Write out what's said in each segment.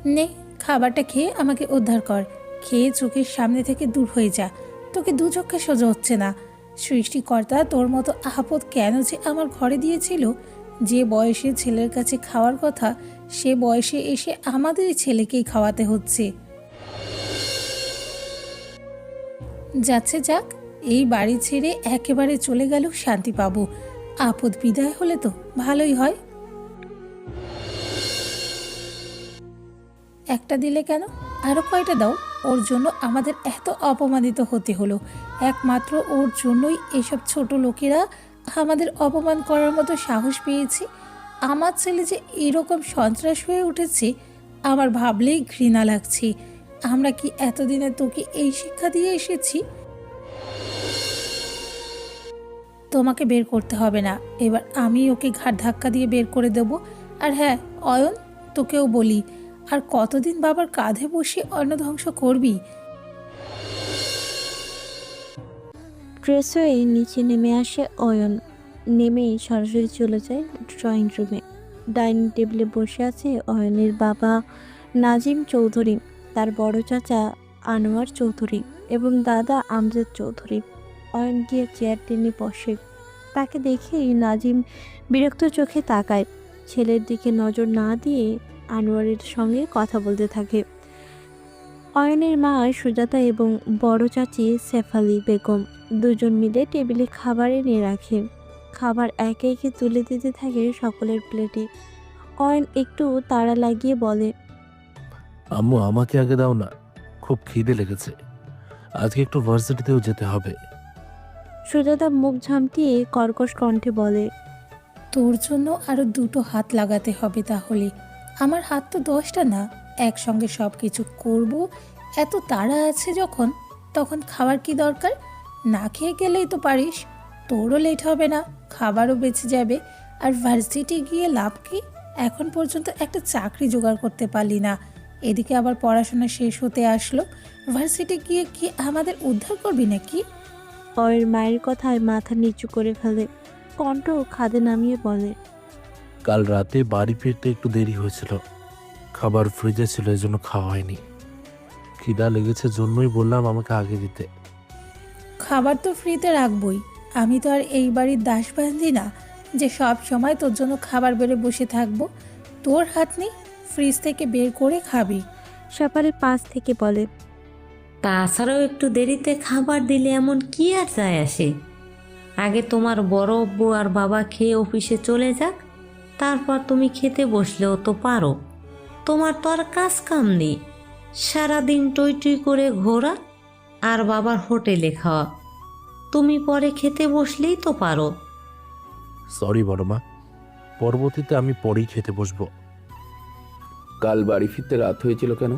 নে, খাবারটা খেয়ে আমাকে উদ্ধার কর। খেয়ে চোখের সামনে থেকে দূর হয়ে যা। তোকে দু চক্ষে সহ্য হচ্ছে না। সৃষ্টিকর্তা তোর মতো আপদ কেন যে আমার ঘরে দিয়েছিল? যে বয়সে ছেলের কাছে খাওয়ার কথা, সে বয়সে এসে আমাদেরই ছেলেকেই খাওয়াতে হচ্ছে। যাচ্ছে যাক, এই বাড়ি ছেড়ে একেবারে চলে গেল শান্তি পাবো। আপদ বিদায় হলে তো ভালোই হয়। একটা দিলে কেন? আরো কয়টা দাও। ওর জন্য আমাদের এত অপমানিত হতে হলো। একমাত্র ওর জন্যই এসব ছোট লোকেরা আমাদের অপমান করার মতো সাহস পেয়েছে। আমার ছেলে যে এরকম সন্ত্রাস হয়ে উঠেছে, আমার ভাবলেই ঘৃণা লাগছে। আমরা কি এতদিনে তোকে এই শিক্ষা দিয়ে এসেছি? তোমাকে বের করতে হবে না, এবার আমি ওকে ঘাড় ধাক্কা দিয়ে বের করে দেব। আর হ্যাঁ অয়ন, তোকেও বলি, আর কতদিন বাবার কাঁধে বসে অন্ন ধ্বংস করবি? ফ্রেশ হয়ে নিচে নেমে আসে অয়ন। নেমেই সরাসরি চলে যায় ড্রয়িং রুমে। ডাইনিং টেবিলে বসে আছে অয়নের বাবা নাজিম চৌধুরী, তার বড় চাচা আনোয়ার চৌধুরী এবং দাদা আমজাদ চৌধুরী। অয়ন গিয়ে চেয়ার টেনে বসে। তাকে দেখেই নাজিম বিরক্ত চোখে তাকায়। ছেলের দিকে নজর না দিয়ে আনোয়ারের সঙ্গে কথা বলতে থাকে। অয়নের মা সুজাতা এবং বড় চাচি শেফালি বেগম দুজন মিলে টেবিলে খাবার এনে রাখে। খাবার একে একে তুলে দিতে থাকে সকলের প্লেটে। অয়ন একটু তাড়া লাগিয়ে বলে, আম্মু আমাকে আগে দাও না, খুব খিদে লেগেছে। আজকে একটু ভার্সিটিতেও যেতে হবে। সুজাতা মুখ ঝামটিয়ে কর্কশ কণ্ঠে বলে, তোর জন্য আরো দুটো হাত লাগাতে হবে তাহলে। আমার হাত তো 10টা না, একসঙ্গে সব কিছু করব। এত তাড়া আছে যখন, তখন খাবার কি দরকার? না খেয়ে গেলেই তো পারিস। তোরও লেট হবে না, খাবারও বেঁচে যাবে। আর ভার্সিটি গিয়ে লাভ কি? এখন পর্যন্ত একটা চাকরি জোগাড় করতে পারলি না, এদিকে আবার পড়াশোনা শেষ হতে আসলো। ভার্সিটি গিয়ে কি আমাদের উদ্ধার করবি নাকি? অয়ের মায়ের কথায় মাথা নিচু করে ফেলে। কণ্ঠ খাদে নামিয়ে বলে, কাল রাতে বাড়ি ফিরতে একটু দেরি হয়েছিল। খাবার ফ্রিজে ছিল, এজন্য খাওয়া হয়নি। খিদা লেগেছে জন্যই বললাম আমাকে আগে দিতে। খাবার তো ফ্রিতে রাখবই। আমি তো আর এই বাড়ির দাস বান্ধি না যে সব সময় তোর জন্য খাবার বেড়ে বসে থাকবো। তোর হাত নেই, ফ্রিজ থেকে বের করে খাবি। সকালের পাশ থেকে বলে, তাছাড়াও একটু দেরিতে খাবার দিলে এমন কি আর যায় আসে? আগে তোমার বড় আব্বু আর বাবা খেয়ে অফিসে চলে যাক, তারপর তুমি খেতে বসলেও তো পারো। তোমার তো আর কাজ কাম নেই, সারাদিন টই টই করে ঘোরা আর বাবার হোটেলে খাওয়া। তুমি পরে খেতে বসলেই তো পারো। সরি বড় মা, পরবর্তীতে আমি পরেই খেতে বসবো। কাল বাড়ি ফিরতে রাত হয়েছিল কেন?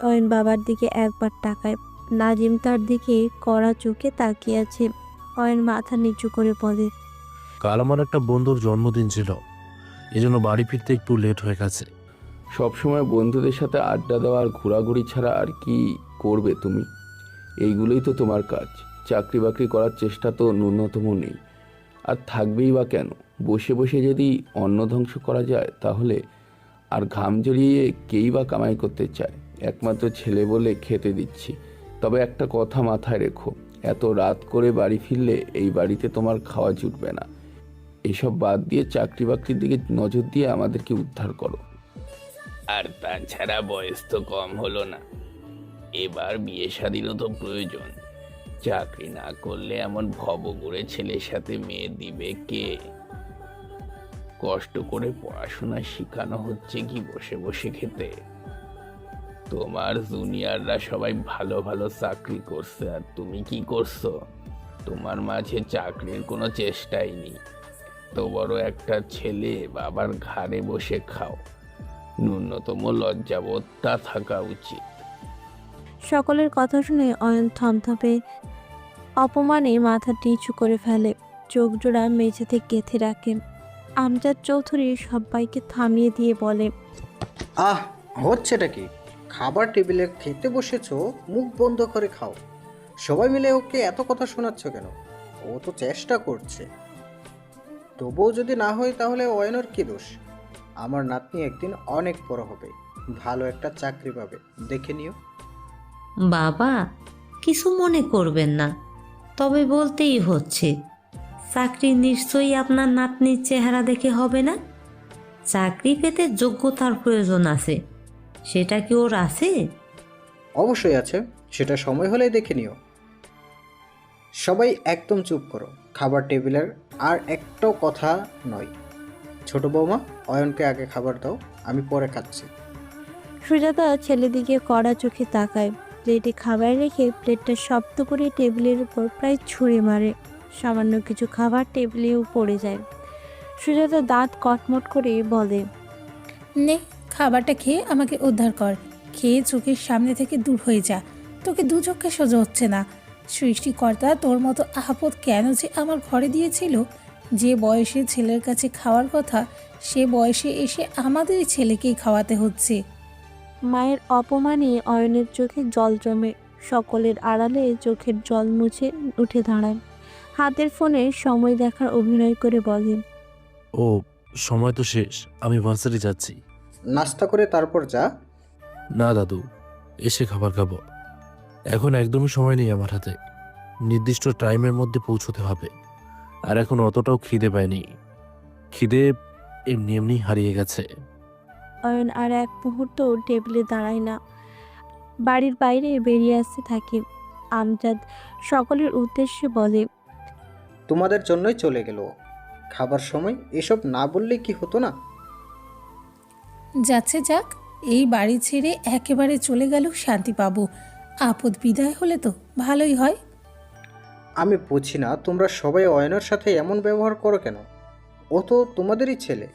অয়ন বাবার দিকে একবার তাকায়। নাজিম তার দিকে কড়া চোখে তাকিয়ে আছে। অয়ন মাথা নিচু করে বলে, কাল আমার একটা বন্ধুর জন্মদিন ছিল, এজন্য বাড়ি ফিরতে একটু লেট হয়ে গেছে। সবসময় বন্ধুদের সাথে আড্ডা দেওয়া আর ঘোরাঘুরি ছাড়া আর কি করবে তুমি? এইগুলোই তো তোমার কাজ। চাকরি বাকরি করার চেষ্টা তো ন্যূনতম নেই, আর থাকবেই বা কেন? বসে বসে যদি অন্ন ধ্বংস করা যায় তাহলে আর ঘাম জড়িয়ে কেই বা কামাই করতে চায়? একমাত্র ছেলে বলে খেতে দিচ্ছি। তবে একটা কথা মাথায় রেখো, এত রাত করে বাড়ি ফিরলে এই বাড়িতে তোমার খাওয়া জুটবে না। এসব বাদ দিয়ে চাকরি বাকরির দিকে নজর দিয়ে আমাদেরকে উদ্ধার করো। আর তাছাড়া বয়স তো কম হলো না, এবার বিয়ে শাদীরও তো প্রয়োজন। চাকরি না করলে এমন ভবঘুরে ছেলের সাথে মেয়ে দিবে কে? কষ্ট করে পড়াশোনা শেখানো হচ্ছে কি বসে বসে খেতে? তোমার জুনিয়ররা সবাই ভালো ভালো চাকরি করছে, আর তুমি কি করছো? তোমার মাঝে চাকরির কোনো চেষ্টাই নেই। তো বড় একটা ছেলে বাবার ঘাড়ে বসে খাও, ন্যূনতম লজ্জাবোধটা থাকা উচিত। সকলের কথা শুনে অয়ন থমথমে অপমানে মাথা নিচু করে ফেলে। চোখ জোড়া মেঝেতে গেঁথে রাখে। আমজাদ চৌধুরী সবাইকে থামিয়ে দিয়ে বলে, আহ, হচ্ছেটা কি? খাবার টেবিলে খেতে বসেছো, মুখ বন্ধ করে খাও। সবাই মিলে ওকে এত কথা শোনাচ্ছ কেন? ও তো চেষ্টা করছে। তবুও যদি না হয় তাহলে অয়নের কি দোষ? আমার নাতনি একদিন অনেক বড় হবে, ভালো একটা চাকরি পাবে, দেখে নিও। বাবা, কিছু মনে করবেন না, তবে বলতেই হচ্ছে, চাকরি নিশ্চয়ই আপনার নাতনির চেহারা দেখে হবে না। চাকরি পেতে যোগ্যতার প্রয়োজন আছে, সেটা কি ওর আছে? অবশ্যই আছে, সেটা সময় হলে দেখে নিও। সবাই একদম চুপ করো, খাবার টেবিলের আর একটাও কথা নয়। ছোট বৌমা, অয়নকে আগে খাবার দাও, আমি পরে খাচ্ছি। সুজাতা ছেলেদিকে কড়া চোখে তাকায়, প্লেটে খাবার রেখে প্লেটটা শব্দ করে টেবিলের উপর প্রায় ছুঁড়ে মারে। সামান্য কিছু খাবার টেবিলেও পড়ে যায়। সুজাতা দাঁত কটমট করে বলে, নে, খাবারটা খেয়ে আমাকে উদ্ধার কর। খেয়ে চোখের সামনে থেকে দূর হয়ে যা। তোকে দু চোখে সোজা হচ্ছে না। সৃষ্টিকর্তা তোর মতো আপদ কেন যে আমার ঘরে দিয়েছিল? যে বয়সে ছেলের কাছে খাওয়ার কথা, সে বয়সে এসে আমাদেরই ছেলেকেই খাওয়াতে হচ্ছে। মায়ের অপমানে অয়নের চোখে জল জমে। সকলের আড়ালে চোখের জল মুছে উঠে দাঁড়ায়। হাতের ফোনে সময় দেখার অভিনয় করে বলে, ও, সময় তো শেষ, আমি ভার্সিটি যাচ্ছি। নাস্তা করে তারপর যা। না দাদু, এসে খাবার খাবো। এখন একদমই সময় নেই আমার হাতে। নির্দিষ্ট টাইমের মধ্যে পৌঁছতে হবে। আর এখন অতটাও খিদে পায়নি। খিদে এমনি এমনি হারিয়ে গেছে। অয়ন আর এক মুহূর্ত টেবিলে দাঁড়ায় না, বাড়ির বাইরে বেরিয়ে আসতে থাকে। আমজাদ সকলের উদ্দেশ্যে বলে, তোমাদের জন্যই চলে গেল ও। খাবার সময় এসব না বললে কি হতো না? যাচ্ছে যাক, এই বাড়ি ছেড়ে একেবারে চলে গেল শান্তি পাবো। আপদ বিদায় হলে তো ভালোই হয়। আমি বুঝি না তোমরা সবাই অয়নের সাথে এমন ব্যবহার করো কেন? ও তো তোমাদেরই ছেলে।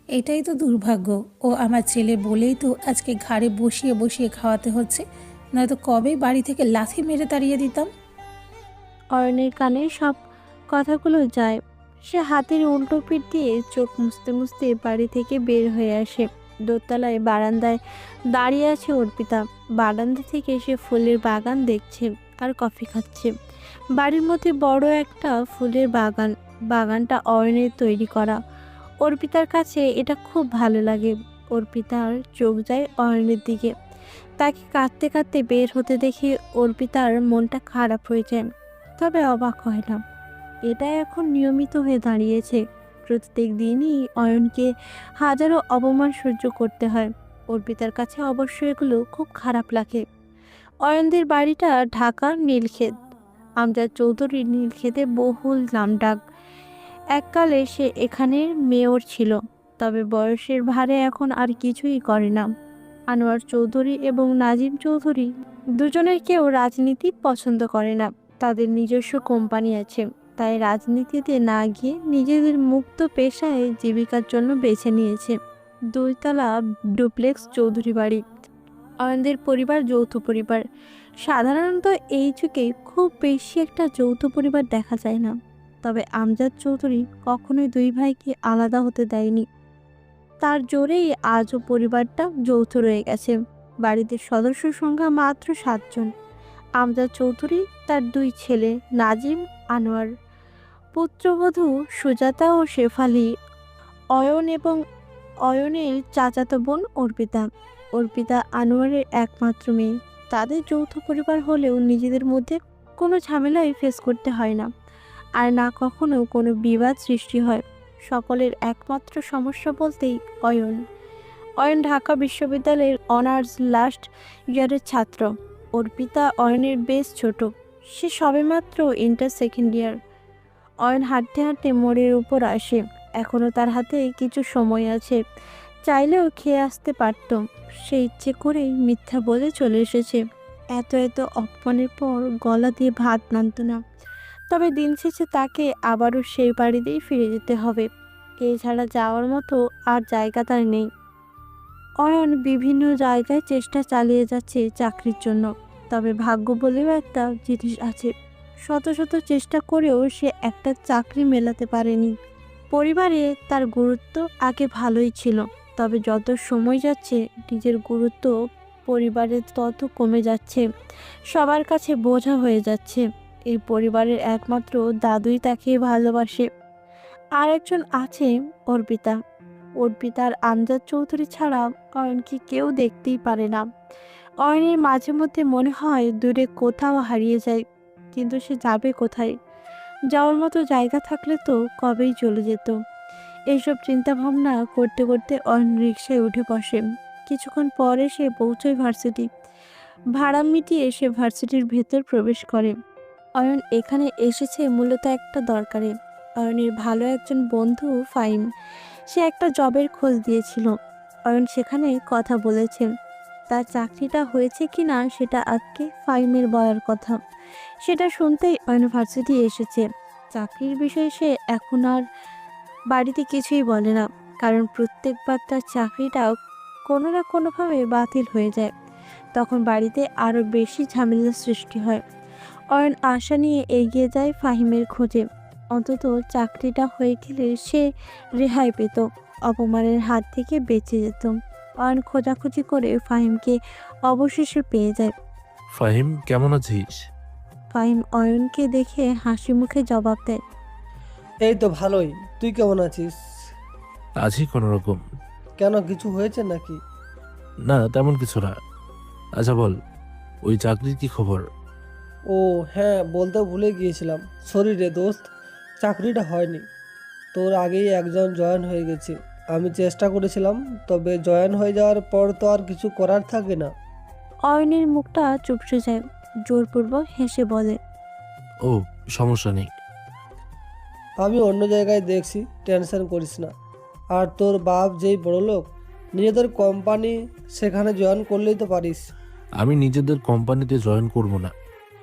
এটাই তো দুর্ভাগ্য। ও আমার ছেলে বলেই তো আজকে ঘাড়ে বসিয়ে বসিয়ে খাওয়াতে হচ্ছে, নয়তো কবেই বাড়ি থেকে লাথি মেরে তাড়িয়ে দিতাম। অয়নের কানে সব কথাগুলো যায়। সে হাতের উল্টো পিঠ দিয়ে চোখ মুছতে মুছতে বাড়ি থেকে বের হয়ে আসে। দোতলায় বারান্দায় দাঁড়িয়ে আছে অর্পিতা। বারান্দা থেকে সে ফুলের বাগান দেখছে আর কফি খাচ্ছে। বাড়ির মধ্যে বড় একটা ফুলের বাগান। বাগানটা অয়নের তৈরি করা। অর্পিতার কাছে এটা খুব ভালো লাগে। অর্পিতার চোখ যায় অয়নের দিকে। তাকে কাঁদতে কাঁদতে বের হতে দেখে অর্পিতার মনটা খারাপ হয়ে যায়, তবে অবাক হয় না। এটা এখন নিয়মিত হয়ে দাঁড়িয়েছে। প্রত্যেক দিনই অয়নকে হাজারো অপমান সহ্য করতে হয়। অর্পিতার কাছে অবশ্য এগুলো খুব খারাপ লাগে। অয়নদের বাড়িটা ঢাকার নীলক্ষেত। আমজাদ চৌধুরীর নীলক্ষেতে বহুল নামডাক। এককালে সে এখানের মেয়র ছিল, তবে বয়সের ভারে এখন আর কিছুই করে না। আনোয়ার চৌধুরী এবং নাজিম চৌধুরী দুজনের কেউ রাজনীতি পছন্দ করে না। তাদের নিজস্ব কোম্পানি আছে, তাই রাজনীতিতে না গিয়ে নিজেদের মুক্ত পেশায় জীবিকার জন্য বেছে নিয়েছে 2 তলা ডুপ্লেক্স চৌধুরী বাড়ি। অয়নদের পরিবার যৌথ পরিবার। সাধারণত এই যুগে খুব বেশি একটা যৌথ পরিবার দেখা যায় না, তবে আমজাদ চৌধুরী কখনোই 2 ভাইকে আলাদা হতে দেয়নি। তার জোরেই আজও পরিবারটা যৌথ রয়ে গেছে। বাড়িতে সদস্য সংখ্যা মাত্র 7 জন। আমজাদ চৌধুরী, তার 2 ছেলে নাজিম, আনোয়ার, পুত্রবধূ সুজাতা ও শেফালি, অয়ন এবং অয়নের চাচাতো বোন অর্পিতা। অর্পিতা আনোয়ারের একমাত্র মেয়ে। তাদের যৌথ পরিবার হলেও নিজেদের মধ্যে কোনো ঝামেলাই ফেস করতে হয় না, আর না কখনো কোনো বিবাদ সৃষ্টি হয়। সকলের একমাত্র সমস্যা বলতেই অয়ন। অয়ন ঢাকা বিশ্ববিদ্যালয়ের অনার্স লাস্ট ইয়ারের ছাত্র। অর্পিতা অয়নের বেশ ছোট, সে সবেমাত্র ইন্টার সেকেন্ড ইয়ার। অয়ন হাঁটতে হাঁটতে মোড়ের উপর আসে। এখনও তার হাতে কিছু সময় আছে, চাইলেও খেয়ে আসতে পারত। সে ইচ্ছে করেই মিথ্যা বলে চলে এসেছে। এত এত অপমানের পর গলা দিয়ে ভাত নামত না, তবে দিন শেষে তাকে আবারও সেই বাড়িতেই ফিরে যেতে হবে। এছাড়া যাওয়ার মতো আর জায়গা তার নেই। অয়ন বিভিন্ন জায়গায় চেষ্টা চালিয়ে যাচ্ছে চাকরির জন্য, তবে ভাগ্য বলেও একটা জিনিস আছে। শত শত চেষ্টা করেও সে একটা চাকরি মেলাতে পারেনি। পরিবারে তার গুরুত্ব আগে ভালোই ছিল, তবে যত সময় যাচ্ছে নিজের গুরুত্ব পরিবারে তত কমে যাচ্ছে। সবার কাছে বোঝা হয়ে যাচ্ছে। এই পরিবারের একমাত্র দাদুই তাকে ভালোবাসে। আর একজন আছে অর্পিতা। অর্পিতা আর আমজাদ চৌধুরী ছাড়া অয়নকে কেউ দেখতেই পারে না। অয়নের মাঝে মধ্যে মনে হয় দূরে কোথাও হারিয়ে যায়, কিন্তু সে যাবে কোথায়? যাওয়ার মতো জায়গা থাকলে তো কবেই চলে যেত। এইসব চিন্তা ভাবনা করতে করতে অয়ন রিকশায় উঠে বসে। কিছুক্ষণ পরে সে পৌঁছয় ভার্সিটি। ভাড়া মিটিয়ে সে ভার্সিটির ভেতর প্রবেশ করে। অয়ন এখানে এসেছে মূলত একটা দরকারে। অয়নের ভালো একজন বন্ধু ফাইম, সে একটা জবের খোঁজ দিয়েছিল। অয়ন সেখানে কথা বলেছে। তার চাকরিটা হয়েছে কি না সেটা আজকে ফাইমের বলার কথা। সেটা শুনতেই অয়ন ভার্সিটি এসেছে। চাকরির বিষয়ে সে এখন আর বাড়িতে কিছুই বলে না, কারণ প্রত্যেকবার তার চাকরিটা কোনো না কোনোভাবে বাতিল হয়ে যায়। তখন বাড়িতে আরও বেশি ঝামেলার সৃষ্টি হয়। অয়ন আশা নিয়ে এগিয়ে যায় ফাহিমের খোঁজে। অন্তত চাকরিটা হয়ে গেলে সে রেহাই পেত, অপমানের হাত থেকে বেঁচে যেত। অয়ন খোঁজাখুঁজি করে ফাহিমকে অবশেষে পেয়ে যায়। ফাহিম, কেমন আছিস? ফাহিম অয়নকে দেখে হাসি মুখে জবাব দেয়, এই তো ভালোই। তুই কেমন আছিস? আছি কোনো রকম। কেন, কিছু হয়েছে নাকি? না, তেমন কিছু না। আচ্ছা বল, ওই চাকরির কি খবর? ও হ্যাঁ, বলতে ভুলে গিয়েছিলাম। সরি রে দোস্ত, চাকরিটা হয়নি। তোর আগেই একজন জয়েন হয়ে গেছে। আমি চেষ্টা করেছিলাম, তবে জয়েন হয়ে যাওয়ার পর তো আর কিছু করার থাকে না। অয়নের মুখটা চুপসে যায়। জোরপূর্বক হেসে বলে, ও, সমস্যা নেই। আমি অন্য জায়গায় দেখছি, টেনশন করিস না। আর তোর বাপ যেই বড়লোক, নিজেদের কোম্পানি, সেখানে জয়েন করলেই তো পারিস। আমি নিজেদের কোম্পানিতে জয়েন করব না,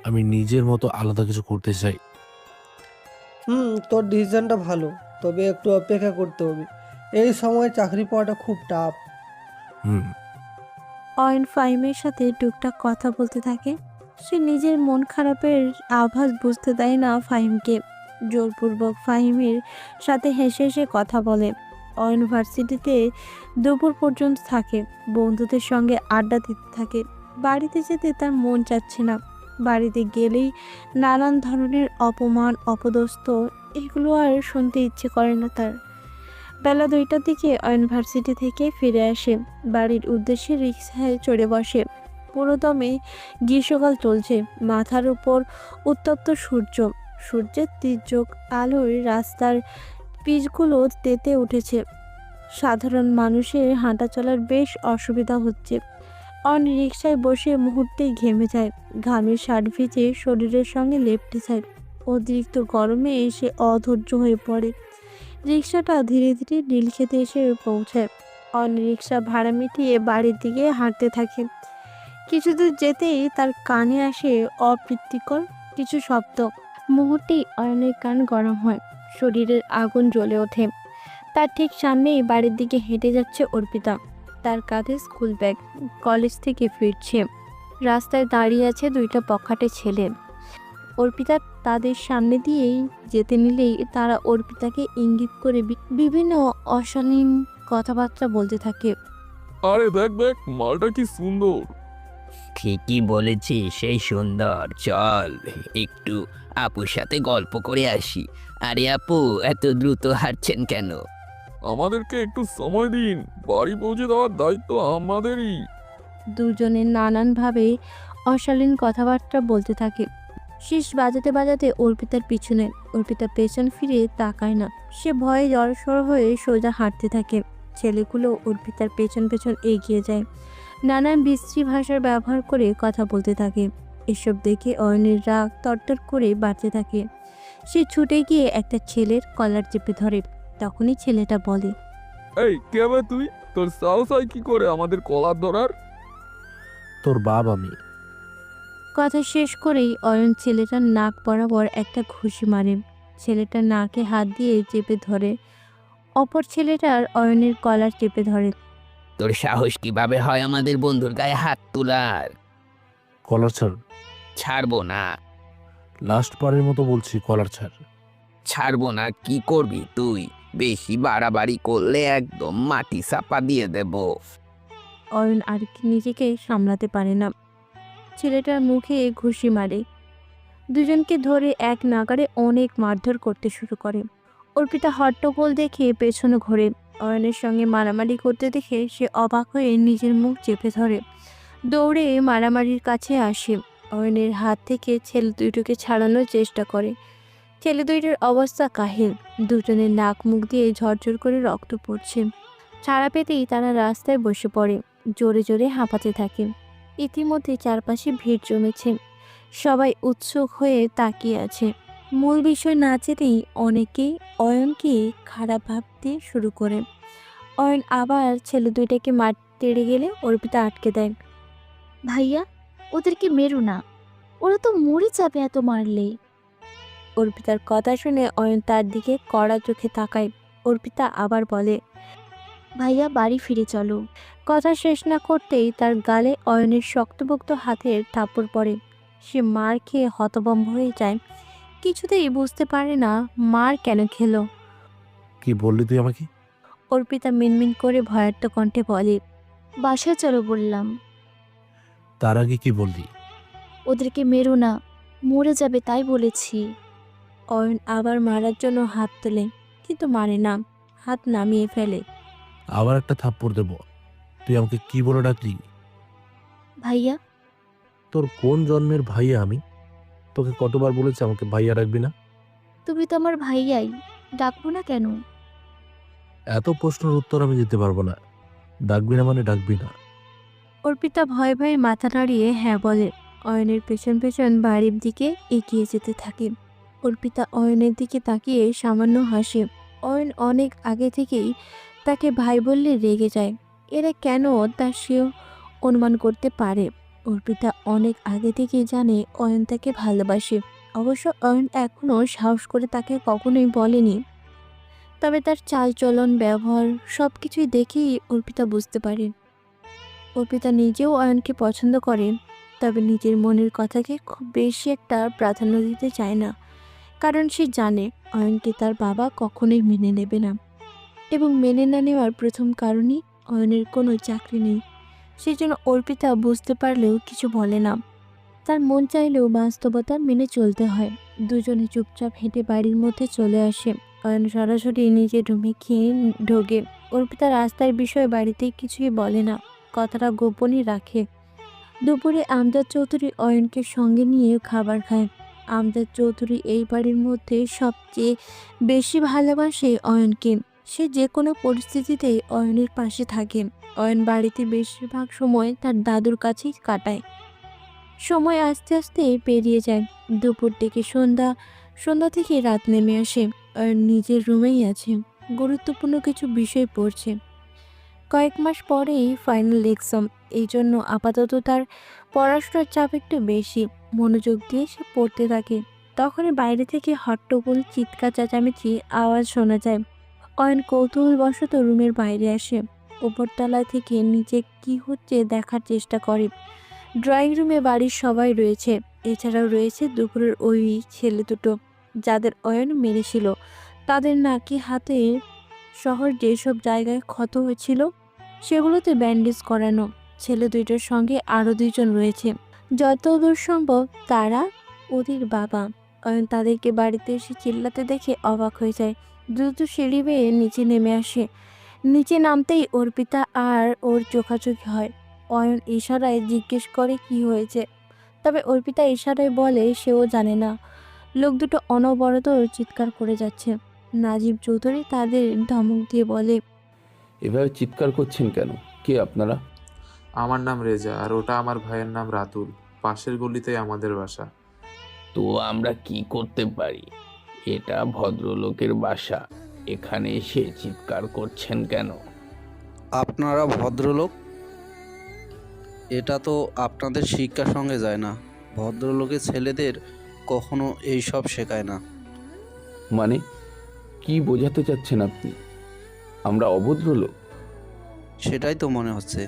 আমি নিজের মতো আলাদা কিছু করতে চাই। তোর ডিসিশনটা ভালো, তবে একটু অপেক্ষা করতে হবে। এই সময় চাকরি পাওয়াটা খুব টাফ। হুম। অয়ন ফাহিমের সাথে টুকটাক কথা বলতে থাকে। সে নিজের মন খারাপের আভাস বুঝতে দেয় না ফাহিমকে। জোরপূর্বক ফাহিমের সাথে হেসে হেসে কথা বলে। অয়ন ভার্সিটিতে দুপুর পর্যন্ত থাকে, বন্ধুদের সঙ্গে আড্ডা দিতে থাকে। বাড়িতে যেতে তার মন চাচ্ছে না। বাড়িতে গেলেই নানান ধরনের অপমান, অপদস্থ, এগুলো আর শুনতে ইচ্ছে করে না তার। বেলা 2টার দিকে অয়ন ভার্সিটি থেকে ফিরে আসে। বাড়ির উদ্দেশ্যে রিকশায় চড়ে বসে। পুরোদমে গ্রীষ্মকাল চলছে। মাথার উপর উত্তপ্ত সূর্য। সূর্যের তীর্যক আলোয় রাস্তার পিচগুলো তেতে উঠেছে। সাধারণ মানুষের হাঁটা চলার বেশ অসুবিধা হচ্ছে। অয়ন রিকশায় বসে মুহূর্তেই ঘেমে যায়। ঘামের শার্ট ভিজে শরীরের সঙ্গে লেপ্টে যায়। অতিরিক্ত গরমে এসে অধৈর্য হয়ে পড়ে। রিকশাটা ধীরে ধীরে নীলক্ষেতে এসে পৌঁছায়। অয়ন রিকশা ভাড়া মিটিয়ে বাড়ির দিকে হাঁটতে থাকে। কিছুদূর যেতেই তার কানে আসে অপ্রীতিকর কিছু শব্দ। মুহূর্তেই অয়নের কান গরম হয়, শরীরের আগুন জ্বলে ওঠে। তার ঠিক সামনেই বাড়ির দিকে হেঁটে যাচ্ছে অর্পিতা। তার কাঁধে স্কুল ব্যাগ, কলেজ থেকে ফিরছে। রাস্তায় দাঁড়িয়ে আছে 2টা বখাটে ছেলে। অর্পিতা তাদের সামনে দিয়েই যেতে নিলেই তারা অর্পিতাকে ইঙ্গিত করে বিভিন্ন অশালীন কথাবার্তা বলতে থাকে। আরে দেখ দেখ, মালটা কি সুন্দর। ঠিকই বলেছিস, সেই সুন্দর। চল একটু আপুর সাথে গল্প করে আসি। আরে আপু, এত দ্রুত হাঁটছেন কেন? আমাদেরকে একটু সময় দিন, বাড়ি পৌঁছে দেওয়ার দায়িত্ব আমাদেরই। দুজনে নানানভাবে অশালীন কথাবার্তা বলতে থাকে। শীষ বাজাতে বাজাতে অর্পিতার পিছনে। অর্পিতা পেছন ফিরে তাকায় না। সে ভয়ে জড়সড় হয়ে সোজা হাঁটতে থাকে। ছেলেগুলো অর্পিতার পেছন পেছন এগিয়ে যায়। নানান বিশ্রী ভাষার ব্যবহার করে কথা বলতে থাকে। এসব দেখে অয়নের রাগ তরতর করে বাড়তে থাকে। সে ছুটে গিয়ে একটা ছেলের কলার চেপে ধরে। তখনই ছেলেটা বলে, এই কে বে তুই? তোর সাহস হয় কি করে আমাদের কলার ধরার? তোর বাপ আমি। কথা শেষ করেই অয়ন ছেলেটার নাক বরাবর একটা ঘুষি মারে। ছেলেটার নাকে হাত দিয়ে চেপে ধরে। অপর ছেলেটার অয়নের কলার চেপে ধরে। তোর সাহস কিভাবে হয় আমাদের বন্ধুর গায়ে হাত তোলার? কলার ছাড়। ছাড়বো না। লাস্ট বারের মতো বলছি, কলার ছাড়। ছাড়বো না। কি করবি তুই? বেশি বাড়াবাড়ি করলে একদম মাটি চাপা দিয়ে দেব। অয়ন আর নিজেকে সামলাতে পারে না। ছেলেটার মুখে ঘুষি মারে। দুজনকে ধরে এক নাগাড়ে অনেক মারধর করতে শুরু করে। অর্পিতা হট্টগোল দেখে পেছনে ঘোরে। অয়নের সঙ্গে মারামারি করতে দেখে সে অবাক হয়ে নিজের মুখ চেপে ধরে। দৌড়ে মারামারির কাছে আসে, অয়নের হাত থেকে ছেলে দুটোকে ছাড়ানোর চেষ্টা করে। ছেলে দুইটার অবস্থা কাহিল, দুজনের নাক মুখ দিয়ে ঝরঝর করে রক্ত পড়ছে। ছাড়া পেতেই তারা রাস্তায় বসে পড়ে, জোরে জোরে হাঁপাতে থাকে। ইতিমধ্যে চারপাশে ভিড় জমেছে, সবাই উৎসুক হয়ে তাকিয়ে আছে। মূল বিষয় না জেনেই অনেকেই অয়নকে খারাপ ভাবতে শুরু করে। অয়ন আবার ছেলে দুইটাকে মারতে গেলে অর্পিতা আটকে দেয়। ভাইয়া, ওদেরকে মেরো না, ওরা তো মরে যাবে এত মারলে। অর্পিতার কথা শুনে অয়ন তার দিকে কড়া চোখে তাকায়। অর্পিতা আবার বলে, ভাইয়া বাড়ি ফিরে চলো। কথা শেষ না করতেই তার গালে অয়নের শক্তপোক্ত হাতের থাপ্পড় পড়ে। সে মার খেয়ে হতভম্ব হয়ে যায়, কিছুতেই বুঝতে পারে না মার কেন খেলো। কি বললি তুই আমাকে? অর্পিতা মিনমিন করে ভয়ার্ত কণ্ঠে বলে, বাসায় চলো বললাম। তার আগে কি বললি? ওদেরকে মেরো না, মরে যাবে তাই বলেছি। অয়ন আবার মারার জন্য হাত তোলে, কিন্তু মারে না, হাত নামিয়ে ফেলে। আবার একটা থাপ্পড় দেব। তুই আমাকে কি বলে ডাকলি? ভাইয়া। তোর কোন জন্মের ভাইয়া আমি? তোকে কতবার বলেছি আমাকে ভাইয়া ডাকবি না? তুমি তো আমার ভাইয়াই, ডাকবো না কেন? এত প্রশ্নের উত্তর আমি দিতে পারবো না। ডাকবি না মানে ডাকবি না। অর্পিতা ভয়ে ভয়ে মাথা নাড়িয়ে হ্যাঁ বলে। অয়নের পেছন পেছন বাড়ির দিকে এগিয়ে যেতে থাকে। অর্পিতা অয়নের দিকে তাকিয়ে সামান্য হাসে। অয়ন অনেক আগে থেকেই তাকে ভাই বললে রেগে যায়। এরা কেন তা সেও অনুমান করতে পারে। অর্পিতা অনেক আগে থেকেই জানে অয়ন তাকে ভালোবাসে। অবশ্য অয়ন এখনও সাহস করে তাকে কখনোই বলেনি, তবে তার চালচলন, ব্যবহার সব কিছুই দেখেই অর্পিতা বুঝতে পারে। অর্পিতা নিজেও অয়নকে পছন্দ করে, তবে নিজের মনের কথাকে খুব বেশি একটা প্রাধান্য দিতে চায় না, কারণ সে জানে অয়নকে তার বাবা কখনোই মেনে নেবে না। এবং মেনে না নেওয়ার প্রথম কারণই অয়নের কোনো চাকরি নেই। সেই জন্য অর্পিতা বুঝতে পারলেও কিছু বলে না। তার মন চাইলেও বাস্তবতা মেনে চলতে হয়। দুজনে চুপচাপ হেঁটে বাড়ির মধ্যে চলে আসে। অয়ন সরাসরি নিজের রুমে খেয়ে ঢোকে। অর্পিতা রাস্তার বিষয়ে বাড়িতে কিছুই বলে না, কথাটা গোপনই রাখে। দুপুরে আমজাদ চৌধুরী অয়নকে সঙ্গে নিয়ে খাবার খায়। আমজাদ চৌধুরী এই বাড়ির মধ্যে সবচেয়ে বেশি ভালোবাসে অয়নকে। সে যে কোনো পরিস্থিতিতেই অয়নের পাশে থাকে। অয়ন বাড়িতে বেশিরভাগ সময় তার দাদুর কাছেই কাটায়। সময় আস্তে আস্তে পেরিয়ে যায়। দুপুর থেকে সন্ধ্যা, সন্ধ্যা থেকে রাত নেমে আসে। অয়ন নিজের রুমেই আছে, গুরুত্বপূর্ণ কিছু বিষয় পড়ছে। কয়েক মাস পরেই ফাইনাল এক্সাম, এই জন্য আপাতত তার পড়াশোনার চাপ একটু বেশি। মনোযোগ দিয়ে সে পড়তে থাকে। তখনই বাইরে থেকে হট্টগোল, চিৎকার, চেঁচামেচি আওয়াজ শোনা যায়। অয়ন কৌতূহলবশত রুমের বাইরে আসে। উপরতলা থেকে নিচে কি হচ্ছে দেখার চেষ্টা করে। ড্রয়িং রুমে বাড়ির সবাই রয়েছে, এছাড়াও রয়েছে দুপুরের ওই ছেলে দুটো যাদের অয়ন মেরেছিল। তাদের নাকি হাতে শহর যেসব জায়গায় ক্ষত হয়েছিল সেগুলোতে ব্যান্ডেজ করানো। ছেলে দুইটার সঙ্গে আরও দুইজন রয়েছে, যতদূর সম্ভব তারা ওদের বাবা। অয়ন তাদেরকে বাড়িতে এসে চিল্লাতে দেখে অবাক হয়ে যায়। দ্রুত সিঁড়ি বেয়ে নিচে নেমে আসে। নিচে নামতেই অর্পিতা আর ওর চোখাচোখি হয়। অয়ন ইশারায় জিজ্ঞেস করে কি হয়েছে, তবে অর্পিতা ইশারায় বলে সেও জানে না। লোক দুটো অনবরত চিৎকার করে যাচ্ছে। নাজিম চৌধুরী তাদের ধমক দিয়ে বলে, এভাবে চিৎকার করছেন কেন? কে আপনারা? আমার নাম রেজা, আর ওটা আমার ভাইয়ের নাম রাতুল। পাশের গলিতেই আমাদের বাসা। তো আমরা কি করতে পারি? এটা ভদ্রলোকের বাসা, এখানে এসে চিৎকার করছেন কেন? আপনারা ভদ্রলোক? এটা তো আপনাদের শিক্ষার সঙ্গে যায় না। ভদ্রলোকের ছেলেদের কখনো এইসব শেখায় না। মানে কি বোঝাতে চাচ্ছেন আপনি? আমরা অভদ্রলোক? সেটাই তো মনে হচ্ছে।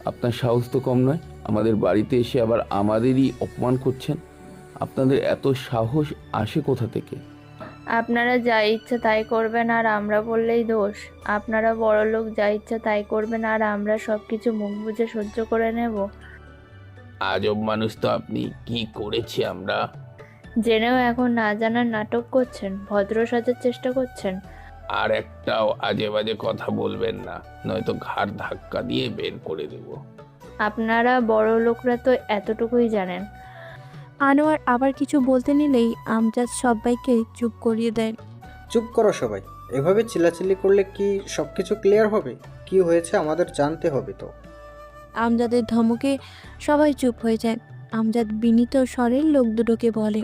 আপনার সাহস তো কম নয়, আমাদের বাড়িতে এসে আবার আমাদেরই অপমান করছেন। আপনাদের এত সাহস আসে কোথা থেকে? আপনারা যা ইচ্ছা তাই করবেন আর আমরা বললেই দোষ? আপনারা বড়লোক, যা ইচ্ছা তাই করবেন আর আমরা সব কিছু মুখ বুজে সহ্য করে নেব? আজব মানুষ তো আপনি। কি করেছি আমরা? জেনেও এখন না জানার নাটক করছেন, ভদ্র সাজার চেষ্টা করছেন। আর একটাও আজে বাজে কথা বলবেন না, নয়তো ঘাড় ধাক্কা দিয়ে বের করে দেব। আপনারা বড় লোকরা তো এতটুকুই জানেন। আনোয়ার আবার কিছু বলতে নিলেই আমজাদ সবাইকে চুপ করিয়ে দেয়। চুপ করো সবাই, এভাবে চিল্লাচিল্লি করলে কি সব কিছু ক্লিয়ার হবে? কি হয়েছে আমাদের জানতে হবে তো। আমজাদের ধমকে সবাই চুপ হয়ে যায়। আমজাদ বিনীত স্বরের লোক দুটোকে বলে,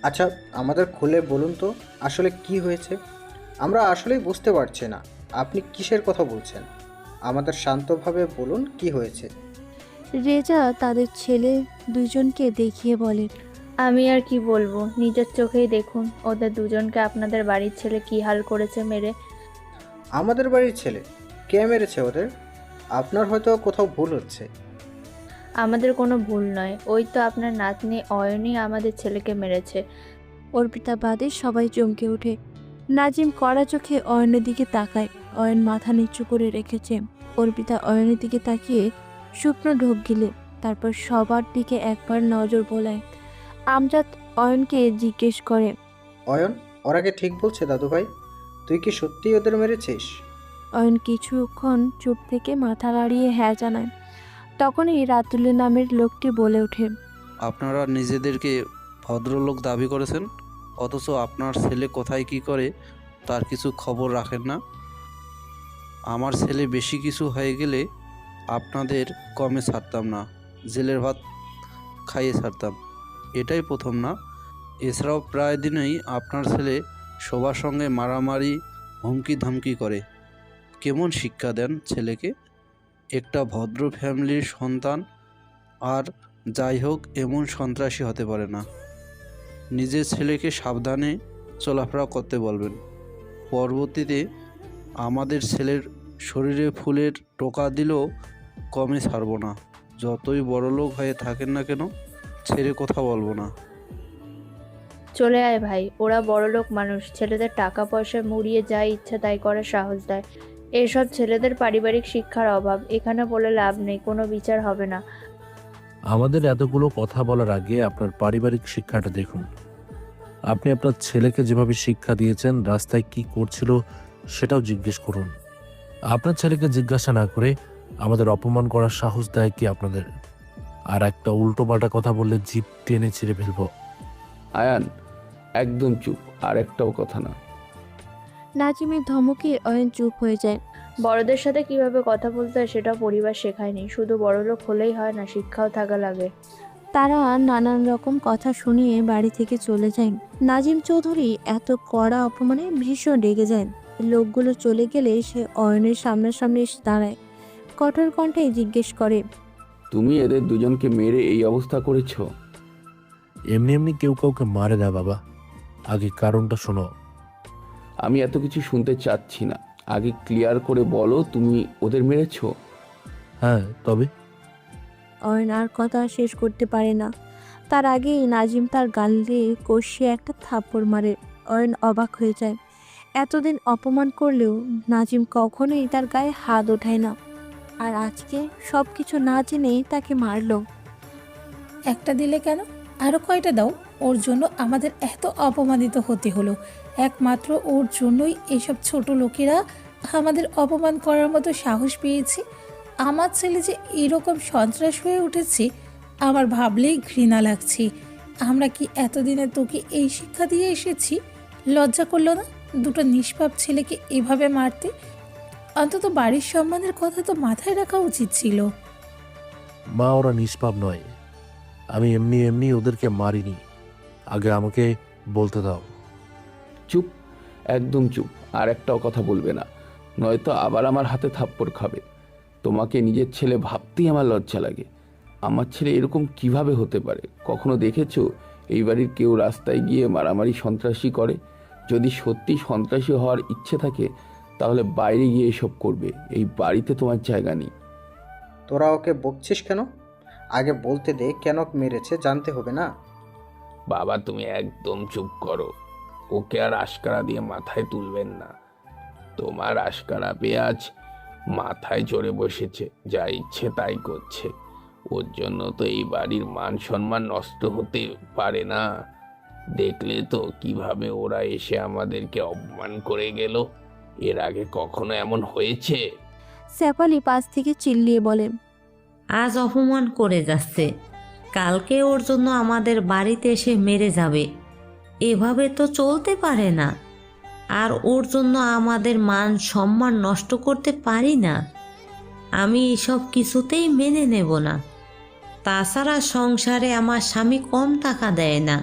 আচ্ছা আমাদের খুলে বলুন তো আসলে কি হয়েছে। আমরা আসলেই বুঝতে পারছি না আপনি কিসের কথা বলছেন। আমাদের শান্তভাবে বলুন কি হয়েছে। রেজা তাদের ছেলে দুজনকে দেখিয়ে বলে, আমি আর কি বলবো, নিজের চোখেই দেখুন ওদের দুজনকে আপনাদের বাড়ির ছেলে কি হাল করেছে মেরে। আমাদের বাড়ির ছেলে? কে মেরেছে ওদের? আপনার হয়তো কোথাও ভুল হচ্ছে। আমাদের কোনো ভুল নয়, ওই তো আপনার নাতনি অয়নই আমাদের ছেলেকে মেরেছে। অর্পিতা বাদে সবাই চমকে ওঠে। নাজিম কড়া চোখে অয়নের দিকে তাকায়। অয়ন মাথা নিচু করে রেখেছে। অর্পিতা অয়নের দিকে তাকিয়ে শুকনো ঢোক গিলে, তারপর সবার দিকে একবার নজর বোলায়। আমজাদ অয়নকে জিজ্ঞেস করে, অয়ন, ওরা কি ঠিক বলছে দাদু ভাই? তুই কি সত্যিই ওদের মেরেছিস? অয়ন কিছুক্ষণ চুপ থেকে মাথা নাড়িয়ে হ্যাঁ জানায়। তখনই রাতুলের নামের লোকটি বলে ওঠে, আপনারা নিজেদেরকে ভদ্রলোক দাবি করেছেন, অথচ আপনার ছেলে কোথায় কি করে তার কিছু খবর রাখেন না। আমার ছেলে বেশি কিছু হয়ে গেলে আপনাদের কমে ছাড়তাম না, জেলের ভাত খাইয়ে ছাড়তাম। এটাই প্রথম না, এছাড়াও প্রায় দিনই আপনার ছেলে সবার সঙ্গে মারামারি, হুমকি ধামকি করে। কেমন শিক্ষা দেন ছেলেকে? একটা ভদ্র ফ্যামিলির সন্তান, আর যাই হোক এমন সন্ত্রাসী হতে পারে না। নিজের ছেলেকে সাবধানে চলাফেরা করতে বলবেন। পরবর্তীতে আমাদের ছেলের শরীরে ফুলের টোকা দিলেও কমে ছাড়ব না। যতই বড়লোক হয়ে থাকেন না কেন, ছেড়ে কথা বলবো না। চলে আয় ভাই, ওরা বড়লোক মানুষ, ছেলেদের টাকা পয়সা মুড়িয়ে যা ইচ্ছা তাই করার সাহস দেয়। এসব ছেলেদের পারিবারিক শিক্ষার অভাব, এখানে বলে লাভ নেই, কোনো বিচার হবে না। আমাদের এতগুলো কথা বলার আগে আপনার পারিবারিক শিক্ষাটা দেখুন। আপনি আপনার ছেলেকে যেভাবে শিক্ষা দিয়েছেন, রাস্তায় কি করছিল সেটাও জিজ্ঞেস করুন। আপনার ছেলেকে জিজ্ঞাসা না করে আমাদের অপমান করার সাহস দেয় কি আপনাদের? আর একটা উল্টোপাল্টা কথা বললে জিভ টেনে ছিঁড়ে ফেলবো। আয়ান, একদম চুপ, আর একটাও কথা না। নাজিমের ধমকে অয়ন চুপ হয়ে যায়। বড়দের সাথে কিভাবে কথা বলতে হয় সেটা পরিবার শেখায়নি, শুধু বড়লোক হলেই হয় না, শিক্ষাও থাকা লাগে। তারা নানান রকম কথা শুনিয়ে বাড়ি থেকে চলে যায়। নাজিম চৌধুরী এত কড়া অপমানে ভীষণ রেগে যায়। লোকগুলো চলে গেলে সে অয়নের সামনাসামনি এসে দাঁড়ায়। কঠোর কণ্ঠে জিজ্ঞেস করে, তুমি এদের দুজনকে মেরে এই অবস্থা করেছো? এমনি এমনি কেউ কাউকে মারে না বাবা, আগে কারণটা শোনো। আমি এত কিছু শুনতে চাচ্ছি না, আগে ক্লিয়ার করে বলো তুমি ওদের মেরেছো? হ্যাঁ, তবে? অয়ন আর কথা শেষ করতে পারে না। তার আগেই নাজিম তার গালে কষিয়ে একটা থাপ্পড় মারে। অয়ন অবাক হয়ে যায়। এতদিন অপমান করলেও নাজিম কখনোই তার গায়ে হাত ওঠায় না, আর আজকে সব কিছু না জেনেই তাকে মারলো। একটা দিলে কেন? আরও কয়টা দাও। ওর জন্য আমাদের এত অপমানিত হতে হলো। একমাত্র ওর জন্যই এসব ছোট লোকেরা আমাদের অপমান করার মতো সাহস পেয়েছে। আমার ছেলে যে এরকম সন্ত্রাস হয়ে উঠেছে আমার ভাবলেই ঘৃণা লাগছে। আমরা কি এতদিনে তোকে এই শিক্ষা দিয়ে এসেছি? লজ্জা করলো না দুটো নিষ্পাপ ছেলেকে এভাবে মারতে? অন্তত বাড়ির সম্মানের কথা তো মাথায় রাখা উচিত ছিল। মা, ওরা নিষ্পাপ নয়। আমি এমনি এমনি ওদেরকে মারিনি। আগে আমাকে বলতে দাও। চুপ, একদম চুপ, আর একটাও কথা বলবে না, নয়তো আবার আমার হাতে থাপ্পড় খাবে। তোমাকে নিজের ছেলে ভাবতেই আমার লজ্জা লাগে। আমার ছেলে এরকম কিভাবে হতে পারে? কখনো দেখেছো এই বাড়ির কেউ রাস্তায় গিয়ে মারামারি সন্ত্রাসী করে? যদি সত্যি সন্ত্রাসী হওয়ার ইচ্ছে থাকে তাহলে বাইরে গিয়ে এসব করবে, এই বাড়িতে তোমার জায়গা নেই। তোরা ওকে বকছিস কেন? আগে বলতে দে কেন মেরেছে, জানতে হবে না? বাবা, তুমি একদম চুপ করো। ওকে আর আশকারা দিয়ে মাথায় তুলবেন না। তোমার আশকারা পেঁয়াজ মাথায় চড়ে বসেছে, যা ইচ্ছে তাই করছে। ওর জন্য তো এই বাড়ির মান সম্মান নষ্ট হতে পারে না। দেখলে তো কিভাবে ওরা এসে আমাদেরকে অপমান করে গেল। এর আগে কখনো এমন হয়েছে? শেফালি পাশ থেকে চিল্লিয়ে বলে। আজ অপমান করে যাচ্ছে, কালকে ওর জন্য আমাদের বাড়িতে এসে মেরে যাবে। এভাবে তো চলতে পারে না। আর ওর জন্য আমাদের মান সম্মান নষ্ট করতে পারি না। আমি এসব কিছুতেই মেনে নেব না। তাছাড়া সংসারে আমার স্বামী কম টাকা দেয় না,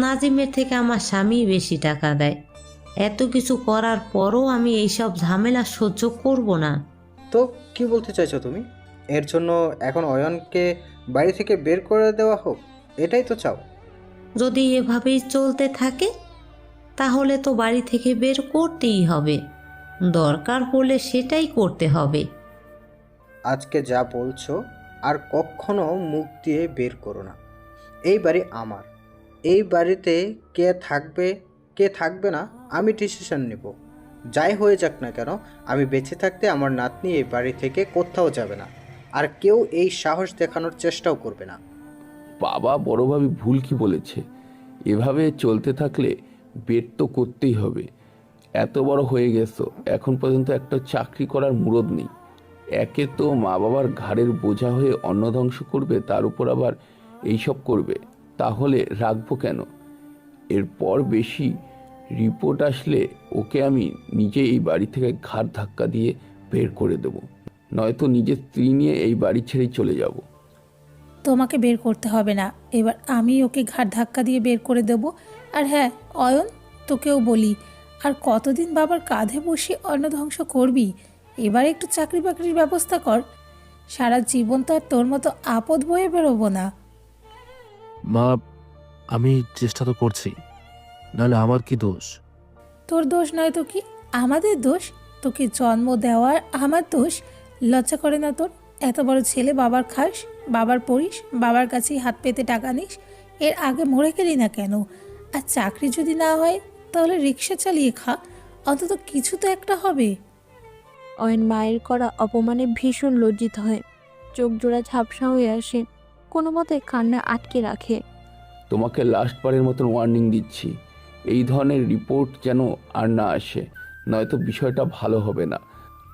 নাজিমের থেকে আমার স্বামী বেশি টাকা দেয়। এত কিছু করার পরও আমি এইসব ঝামেলা সহ্য করব না। তো কি বলতে চাইছো তুমি? এর জন্য এখন অয়নকে বাড়ি থেকে বের করে দেওয়া হোক, এটাই তো চাও? যদি এভাবেই চলতে থাকে তাহলে তো বাড়ি থেকে বের করতেই হবে। দরকার পড়লে সেটাই করতে হবে। আজকে যা বলছো আর কখনো মুখ দিয়ে বের করো না। এই বাড়ি আমার। এই বাড়িতে কে থাকবে কে থাকবে না আমি ডিসিশন নেব। যাই হয়ে যাক না কেন, আমি বেঁচে থাকতে আমার নাতনি এই বাড়ি থেকে কোথাও যাবে না, আর কেউ এই সাহস দেখানোর চেষ্টাও করবে না। বাবা বড়ভাবে ভুল কি বলেছে? এভাবে চলতে থাকলে বের তো করতেই হবে। এত বড় হয়ে গেছো, এখন পর্যন্ত একটা চাকরি করার মুরদ নেই। একে তো মা বাবার ঘাড়ের বোঝা হয়ে অন্ন ধ্বংস করবে, তার উপর আবার এইসব করবে। তাহলে রাখবো কেন? এরপর বেশি রিপোর্ট আসলে ওকে আমি নিজে এই বাড়ি থেকে ঘাড় ধাক্কা দিয়ে বের করে দেব, নয়তো নিজের স্ত্রী নিয়ে এই বাড়ি ছেড়েই চলে যাব। তোমাকে বের করতে হবে না, এবার আমি ওকে ঘাট ধাক্কা দিয়ে বের করে দেব। আর হ্যাঁ অয়ন, তোকেও বলি, আর কতদিন বাবার কাঁধে বসে অন্ন ধ্বংস করবি? এবার একটু চাকরি বাকরির ব্যবস্থা কর। সারা জীবন তো আর তোর মতো আপদ বয়ে বেরোবো না। মা, আমি চেষ্টা তো করছি, নাহলে আমার কি দোষ? তোর দোষ নয় তো কি, আমাদের দোষ। তোকে জন্ম দেওয়ার আমার দোষ। লজ্জা করে না তোর? এত বড় ছেলে, বাবার খাস, বাবার পড়িস, বাবার কাছেই হাত পেতে টাকা নিস। এর আগে মরে গেলি না কেন? আর চাকরি যদি না হয় তাহলে রিক্সা চালিয়ে খা, অন্তত কিছু তো একটা হবে। অয়ন মায়ের করা অপমানে ভীষণ লজ্জিত হয়, চোখ জোড়া ঝাপসা হয়ে আসে, কোনো মতে কান্না আটকে রাখে। তোমাকে লাস্টবারের মতন ওয়ার্নিং দিচ্ছি, এই ধরনের রিপোর্ট যেন আর না আসে, নয়তো বিষয়টা ভালো হবে না।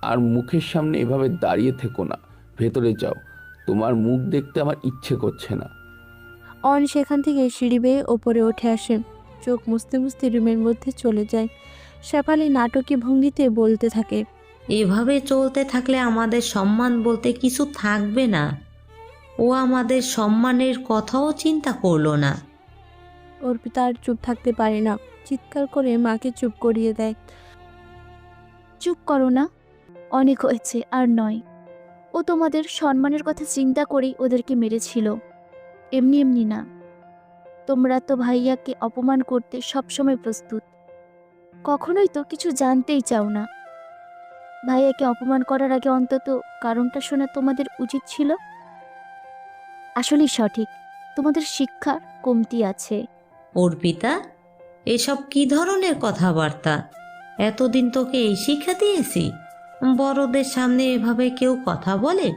আর মুখের সামনে এভাবে দাঁড়িয়ে থেকো না, ভেতরে যাও। তোমার মুখ দেখতে আমার ইচ্ছে করছে না। অয়ন সেখান থেকে সিঁড়ি বেয়ে ওপরে উঠে আসে, চোখ মুছতে মুছতে রুমের মধ্যে চলে যায়। শেফালি নাটকী ভঙ্গিতে বলতে থাকে। এভাবে চলতে থাকলে আমাদের সম্মান বলতে কিছু থাকবে না। ও আমাদের সম্মানের কথাও চিন্তা করলো না। অর্পিতা আর চুপ থাকতে পারে না, চিৎকার করে মাকে চুপ করিয়ে দেয়। চুপ করো না, অনেক হয়েছে, আর নয়। ও তোমাদের সম্মানের কথা চিন্তা করেই ওদেরকে মেরেছিল, এমনি এমনি না। তোমরা তো ভাইয়াকে অপমান করতে সবসময় প্রস্তুত, কখনোই তো কিছু জানতেই চাও না। ভাইয়াকে অপমান করার আগে অন্তত কারণটা শোনা তোমাদের উচিত ছিল। আসলেই সঠিক, তোমাদের শিক্ষার কমতি আছে। অর্পিতা, এসব কি ধরনের কথাবার্তা? এতদিন তোকে এই শিক্ষা দিয়েছি? বড়দের সামনে এভাবে কেউ কথা বলে?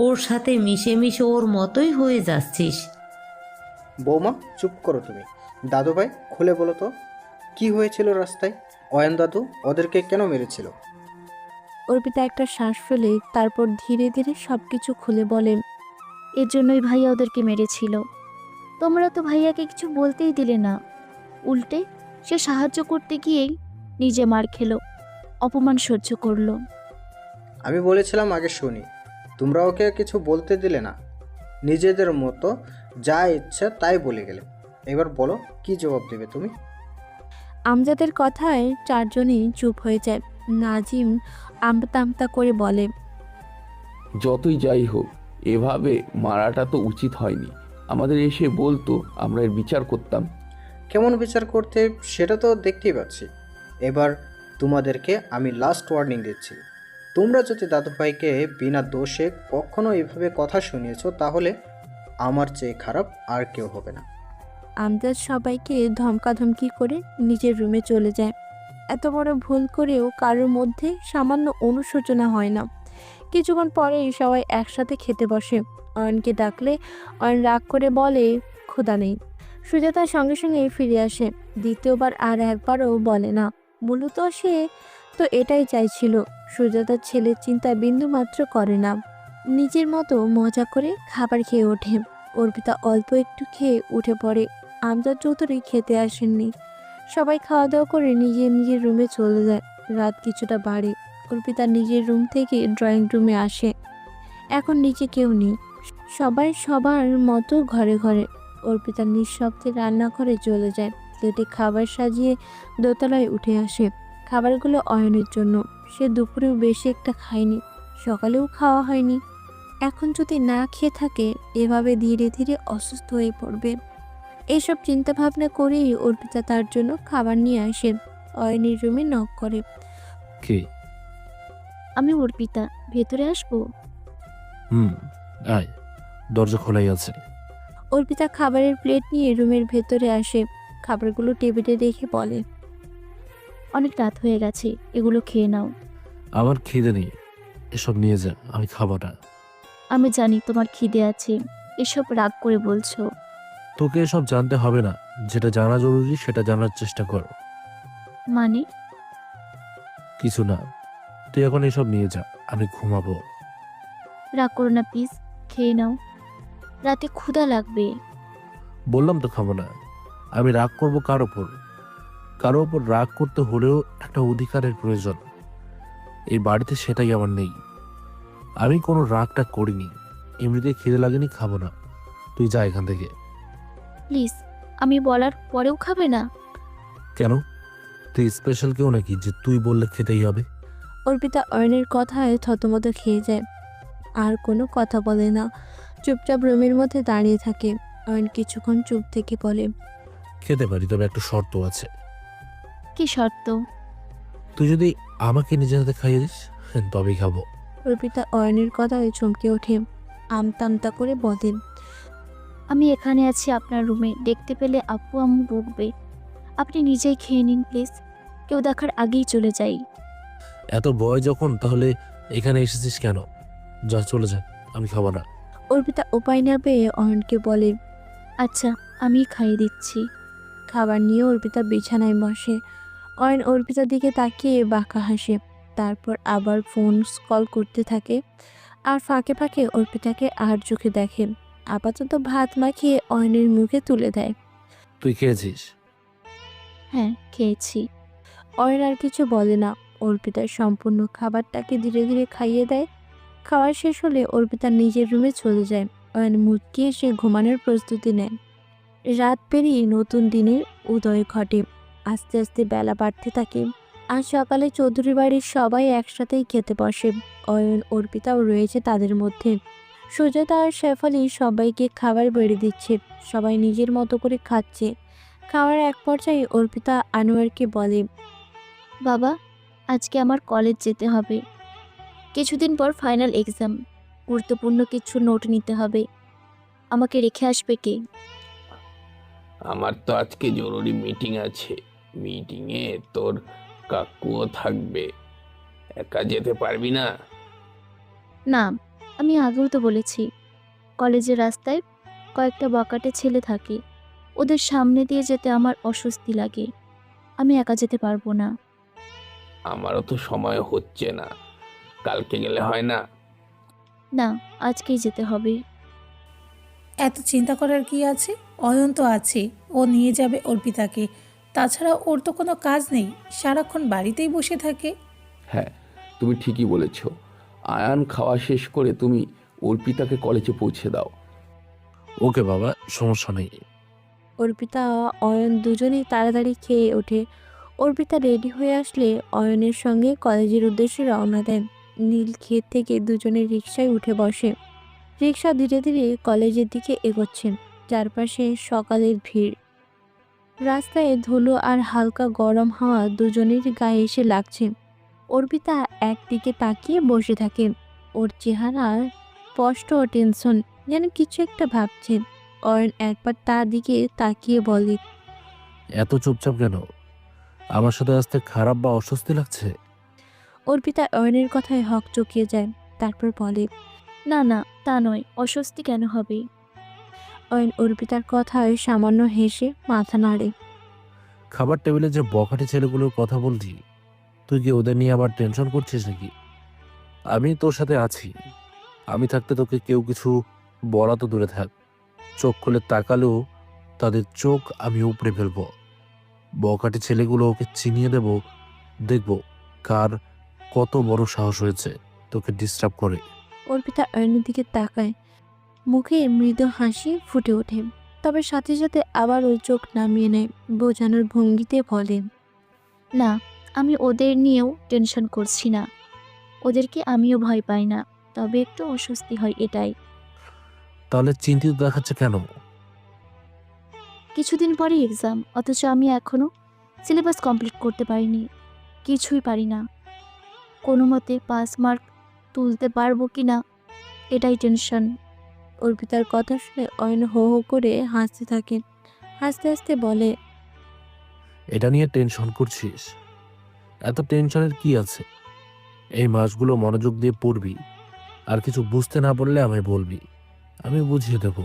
ওর সাথে মিশে মিশে ওর মতোই হয়ে যাচ্ছিস। বৌমা চুপ করো তুমি। দাদু ভাই খুলে বলো তো, কি হয়েছিল রাস্তায়? অয়ন দাদু ওদেরকে কেন মেরেছিল? অর্পিতা একটা শ্বাস ফেলে তারপর ধীরে ধীরে সবকিছু খুলে বলে। এর জন্যই ভাইয়া ওদেরকে মেরেছিল। তোমরা তো ভাইয়াকে কিছু বলতেই দিলে না, উল্টে সে সাহায্য করতে গিয়েই নিজে মার খেলো, অপমান সহ্য করলো। আমি বলেছিলাম আগে শুনি, তোমরা ওকে কিছু বলতে দিলে না, নিজেদের মতো যা ইচ্ছা তাই বলে গেলে। এবার বলো কি জবাব দেবে তুমি? আমজাদের কথায় চারজনই চুপ হয়ে যায়। নাজিম আমতা আমতা করে বলে। যতই যাই হোক, এভাবে মারাটা তো উচিত হয়নি। আমাদের এসে বলতো, আমরা এর বিচার করতাম। কেমন বিচার করতে সেটা তো দেখতেই পাচ্ছি। এবার তোমাদেরকে আমি লাস্ট ওয়ার্নিং দিচ্ছি, তোমরা যদি দাদুভাইকে বিনা দোষে কখনো এভাবে কথা শুনিয়েছো তাহলে আমার চেয়ে খারাপ আর কেউ হবে না। আমজাদ সবাইকে ধমকাধমকি করে নিজের রুমে চলে যায়। এত বড় ভুল করেও কারোর মধ্যে সামান্য অনুশোচনা হয় না। কিছুক্ষণ পরেই সবাই একসাথে খেতে বসে। অয়নকে ডাকলে অয়ন রাগ করে বলে, ক্ষুধা নেই। সুজাতার সঙ্গে সঙ্গে ফিরে আসে। দ্বিতীয়বার আর একবারও বলে না। মূলত সে তো এটাই চাইছিল। সুজাতার ছেলের চিন্তা বিন্দুমাত্র করে না। নিজের মতো মজা করে খাবার খেয়ে ওঠে। অর্পিতা অল্প একটু খেয়ে উঠে পড়ে। আমজাদ চৌধুরী খেতে আসেননি। সবাই খাওয়া দাওয়া করে নিজের নিজের রুমে চলে যায়। রাত কিছুটা বাড়ে। অর্পিতা নিজের রুম থেকে ড্রয়িং রুমে আসে। এখন নিচে কেউ নেই, সবাই সবার মতো ঘরে ঘরে। অর্পিতা নিঃশব্দে রান্নাঘরে চলে যায়। প্লেটে খাবার সাজিয়ে দোতলায় উঠে আসে। খাবারগুলো অয়নের জন্য। সে দুপুরেও বেশি একটা খায়নি, সকালেও খাওয়া হয়নি। এখন যদি না খেয়ে থাকে এভাবে ধীরে ধীরে অসুস্থ হয়ে পড়বে। এইসব চিন্তা ভাবনা করেই অর্পিতা তার জন্য খাবার নিয়ে আসে। অয়নের রুমে নক করে। কে? আমি অর্পিতা, ভেতরে আসবো? আয়, দরজা খোলাই আছে। অর্পিতা খাবারের প্লেট নিয়ে রুমের ভেতরে আসে। খাবারগুলো টেবিলে রেখে বলে, অনেক রাত হয়ে গেছে, এগুলো খেয়ে নাও। আমার খিদে নেই, এসব নিয়ে যা, আমি খাবো না। আমি জানি তোমার খিদে আছে, এসব রাগ করে বলছো। তোকে এসব জানতে হবে না, যেটা জানা জরুরি সেটা জানার চেষ্টা কর। মানে? কিছু না, তুই এখন এসব নিয়ে যা, আমি ঘুমাবো। রাগ করো না প্লিজ, খেয়ে নাও, রাতে ক্ষুধা লাগবে। বললাম তো খাবো না। আমি রাগ করব কার ওপর? কারো ওপর রাগ করতে হলেও একটা অধিকারের প্রয়োজন। এই বাড়িতে সেটাই আমার নেই। আমি কোনো রাগটা করিনি, এমনিতেই খিদে লাগেনি, খাবো না। তুই যা এখান থেকে। প্লিজ, আমি বলার পরেও খাবে না? কেন? তুই স্পেশাল কেউ নাকি যে তুই বললে খেতেই হবে? অর্পিতা অয়নের কথায় থতমত খেয়ে যায়। আর কোনো কথা বলে না, চুপচাপ রুমের মধ্যে দাঁড়িয়ে থাকে। অয়ন কিছুক্ষণ চুপ থেকে বলে, খেতে পারি, তবে একটা শর্ত আছে। কি শর্ত? তুই যদি আমাকে নিজের হাতে খাইয়ে দিস তবেই খাবো। অর্পিতা অয়নের কথায় চমকে ওঠে। আমতা আমতা করে বলেন, আমি এখানে আছি আপনার রুমে, দেখতে পেলে আপু আম্মু বকবে। আপনি নিজেই খেয়ে নিন প্লিজ, কেউ দেখার আগেই চলে যাই। এত ভয় যখন, তাহলে এখানে এসেছিস কেন? যা, চলে যা, আমি খাবো না। অর্পিতা উপায় না পেয়ে অয়নকে বলে, আচ্ছা, আমি খাইয়ে দিচ্ছি। খাবার নিয়ে অর্পিতা বিছানায় বসে। অয়ন অর্পিতার দিকে তাকিয়ে বাঁকা হাসে। তারপর আবার ফোন কল করতে থাকে। আর ফাঁকে ফাঁকে অর্পিতাকে আর চোখে দেখে। আপাতত ভাত মাখিয়ে অয়নের মুখে তুলে দেয়। তুই খেয়েছিস? হ্যাঁ, খেয়েছি। অয়ন আর কিছু বলে না। অর্পিতার সম্পূর্ণ খাবারটাকে ধীরে ধীরে খাইয়ে দেয়। খাওয়া শেষ হলে অর্পিতা নিজের রুমে চলে যায়। অয়ন মুচকি এসে ঘুমানোর প্রস্তুতি নেয়। রাত পেরিয়ে নতুন দিনের উদয় ঘটে। আস্তে আস্তে বেলা বাড়তে থাকে। আজ সকালে চৌধুরী বাড়ির সবাই একসাথেই খেতে বসে। অয়ন, অর্পিতাও রয়েছে তাদের মধ্যে। সুজাতা আর শেফালি সবাইকে খাবার বেড়ে দিচ্ছে। সবাই নিজের মতো করে খাচ্ছে। খাওয়ার এক পর্যায়ে অর্পিতা আনোয়ারকে বলে, বাবা, আজকে আমার কলেজ যেতে হবে। কিছুদিন পর ফাইনাল এক্সাম, গুরুত্বপূর্ণ কিছু নোট নিতে হবে। আমাকে রেখে আসবে কে? আমার তো আজকে জরুরি মিটিং আছে। মিটিংয়ে তোর কাকুও থাকবে, একা যেতে পারবি না? না, আমি আগেও তো বলেছি, কলেজের রাস্তায় কয়েকটা বকাটে ছেলে থাকে, ওদের সামনে দিয়ে যেতে আমার অস্বস্তি লাগে। আমি একা যেতে পারবো না। আমারও তো সময় হচ্ছে না, কালকে গেলে হয় না? না, আজকেই যেতে হবে। এত চিন্তা করার কি আছে? অয়ন তো আছে, ও নিয়ে যাবে অর্পিতাকে। তাছাড়া ওর তো কোনো কাজ নেই, সারাক্ষণ বাড়িতেই বসে থাকে। হ্যাঁ, তুমি ঠিকই বলেছ। আয়ান খাওয়া শেষ করে তুমি অর্পিতাকে কলেজে পৌঁছে দাও। ওকে বাবা, সমস্যা নেই। অর্পিতা অয়ন দুজনেই তাড়াতাড়ি খেয়ে ওঠে। অর্পিতা রেডি হয়ে আসলে অয়নের সঙ্গে কলেজের উদ্দেশ্যে রওনা দেন। নীল ক্ষেত থেকে দুজনে রিকশায় উঠে বসে। রিকশা ধীরে ধীরে কলেজের দিকে এগোচ্ছে। চারপাশে সকালের ভিড়। রাস্তায় ধুলো আর হালকা গরম হাওয়া দুজনের গায়ে এসে লাগছে। অর্পিতা একদিকে তাকিয়ে বসে থাকে। ওর চেহারা স্পষ্ট টেনশন, যেন কিছু একটা ভাবছে। অয়ন একবার তার দিকে তাকিয়ে বলে, এত চুপচাপ কেন? আমার সাথে আসতে খারাপ বা অস্বস্তি লাগছে? অর্পিতা অয়নের কথায় হক চকিয়ে যায়। তারপর বলে, না না, তা নয়, অস্বস্তি কেন হবে? অয়ন অর্পিতার কথায় সামান্য হেসে মাথা নাড়ে। খাবার টেবিলে যে বখাটে ছেলেগুলোর কথা বলছি, তুই কি ওদের নিয়ে আবার টেনশন করছিস নাকি? আমি তোর সাথে আছি। আমি থাকতে তোকে কেউ কিছু বলা তো দূরে থাক, চোখ খুলে তাকালেও তাদের চোখ আমি উপড়ে ফেলবো। বখাটে ছেলেগুলো ওকে চিনিয়ে দেব, দেখব কার কত বড় সাহস হয়েছে তোকে ডিস্টার্ব করে। অর্পিতা অয়নের দিকে তাকায়, মুখে মৃদু হাসি ফুটে ওঠে, তবে সাথে সাথে আবার ওই চোখ নামিয়ে নেয়, বোঝানোর ভঙ্গিতে বলে, না, আমি ওদের নিয়েও টেনশন করছি না। ওদেরকে আমিও ভয় পাই না, তবে একটু অস্বস্তি হয় এটাই। তাহলে চিন্তিত দেখাচ্ছে কেন? কিছুদিন পরেই এক্সাম, অথচ আমি এখনো সিলেবাস কমপ্লিট করতে পারিনি। কিছুই পারি না। কোনো মতে পাস মার্ক তুলতে পারবো কি না এটাই টেনশন। অর্পিতার কথা শুনে অয়ন হো হো করে হাসতে থাকে, হাসতে হাসতে বলে, এটা নিয়ে টেনশন করছিস? এত টেনশনের কি আছে? এই মাসগুলো মনোযোগ দিয়ে পড়বি, আর কিছু বুঝতে না পারলে আমায় বলবি, আমি বুঝিয়ে দেব।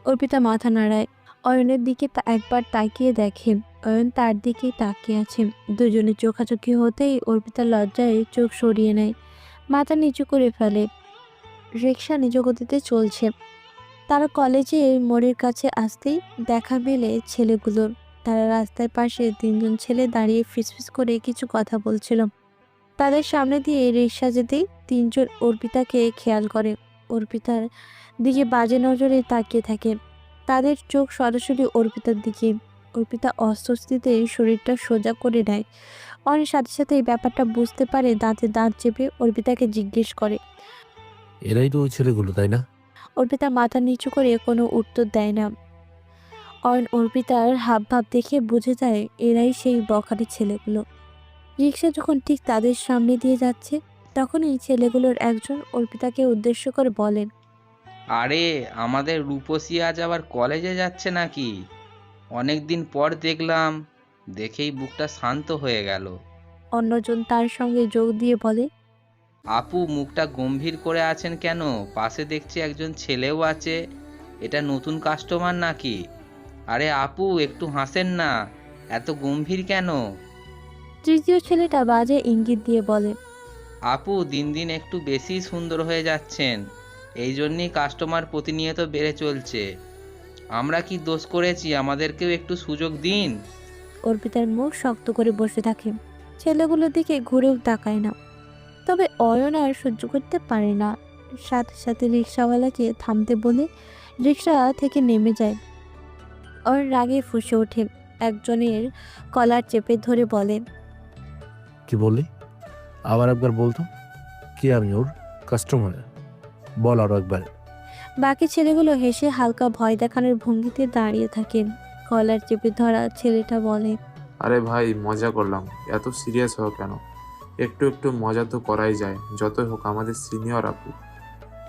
অর্পিতা মাথা নাড়ায়, অয়নের দিকে একবার তাকিয়ে দেখে অয়ন তার দিকেই তাকিয়ে আছে। দুজনে চোখাচোখি হতেই অর্পিতা লজ্জায় চোখ সরিয়ে নেয়, মাথা নিচু করে ফেলে। রিকশা নিজ গতিতে চলছে। তারা কলেজে মোড়ের কাছে আসতেই দেখা মেলে ছেলেগুলোর। তারা রাস্তার পাশে তিনজন ছেলে দাঁড়িয়ে ফিসফিস করে কিছু কথা বলছিল। তাদের সামনে দিয়ে রিকশা যেতেই তিনজন অর্পিতাকে খেয়াল করে, অর্পিতার দিকে বাজে নজরে তাকিয়ে থাকে। তাদের চোখ সরাসরি অর্পিতার দিকে। অর্পিতা অস্বস্তিতে শরীরটা সোজা করে নেয়। অনেক সাথে সাথে এই ব্যাপারটা বুঝতে পারে, দাঁতে দাঁত চেপে অর্পিতাকে জিজ্ঞেস করে, এরাই তো ওই ছেলেগুলো, তাই না? অর্পিতা মাথা নিচু করে কোনো উত্তর দেয় না। অয়ন অর্পিতার হাবভাব দেখে বুঝে যায় এরাই সেই বখাটে ছেলেগুলো। রিক্সা যখন ঠিক তাদের সামনে দিয়ে যাচ্ছে, তখনই ছেলেগুলোর একজন অর্পিতাকে উদ্দেশ্য করে বলেন, আরে আমাদের রূপসী আজ আবার কলেজে যাচ্ছে নাকি? অনেক দিন পর দেখলাম, দেখেই বুকটা শান্ত হয়ে গেল। অন্যজন তার সঙ্গে যোগ দিয়ে বলে, আপু মুখটা গম্ভীর করে আছেন কেন? পাশে দেখছি একজন ছেলেও আছে, এটা নতুন কাস্টমার নাকি? আরে আপু একটু হাসেন না, এত গম্ভীর কেন? তৃতীয় ছেলেটা বাজে ইঙ্গিত দিয়ে বলে, আপু দিন দিন একটু বেশি সুন্দর হয়ে যাচ্ছেন, এই জন্যই কাস্টমার প্রতিনিয়ত বেড়ে চলছে। আমরা কি দোষ করেছি? আমাদেরকেও একটু সুযোগ দিন। অর্পিতার মুখ শক্ত করে বসে থাকে, ছেলেগুলোর দিকে ঘুরেও তাকায় না। তবে অয়ন আর সহ্য করতে পারে না, সাথে সাথে রিক্সাওয়ালাকে থামতে বলে রিক্সা থেকে নেমে যায়। অয়ন রাগে ফুঁসে ওঠে, একজনের কলার চেপে ধরে বলে, কি বললি? আবার একবার বলতো। কি আমি ওর কাস্টমার? বল আরো একবার। বাকি ছেলেগুলো হেসে হালকা ভয় দেখানোর ভঙ্গিতে দাঁড়িয়ে থাকে। কলার চেপে ধরা ছেলেটা বলে, আরে ভাই মজা করলাম, এত সিরিয়াস হও কেন? একটু একটু মজা তো করাই যায়, যতই হোক আমাদের সিনিয়র আপু।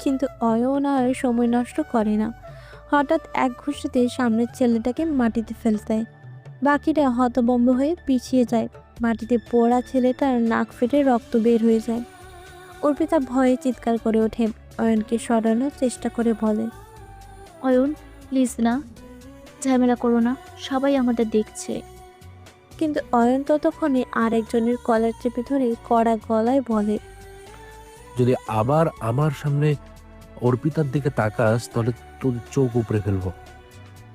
কিন্তু অয়ন আর সময় নষ্ট করে না। হঠাৎ এক ঘুষিতে সামনের ছেলেটাকে মাটিতে ফেলে দেয়। বাকিরা হতভম্ব হয়ে পিছিয়ে যায়। মাটিতে পড়া ছেলেটার নাক ফেটে রক্ত বের হয়ে যায়। অর্পিতা ভয়ে চিৎকার করে ওঠে, অয়নকে সরানোর চেষ্টা করে বলে, অয়ন প্লিজ না, ঝামেলা করো না, সবাই আমাদের দেখছে। কিন্তু অয়ন ততক্ষণে আরেকজনের কলার চেপে ধরে কড়া গলায় বলে, যদি আবার আমার সামনে অর্পিতার দিকে তাকাস তাহলে তোর চোখ উপড়ে ফেলবো।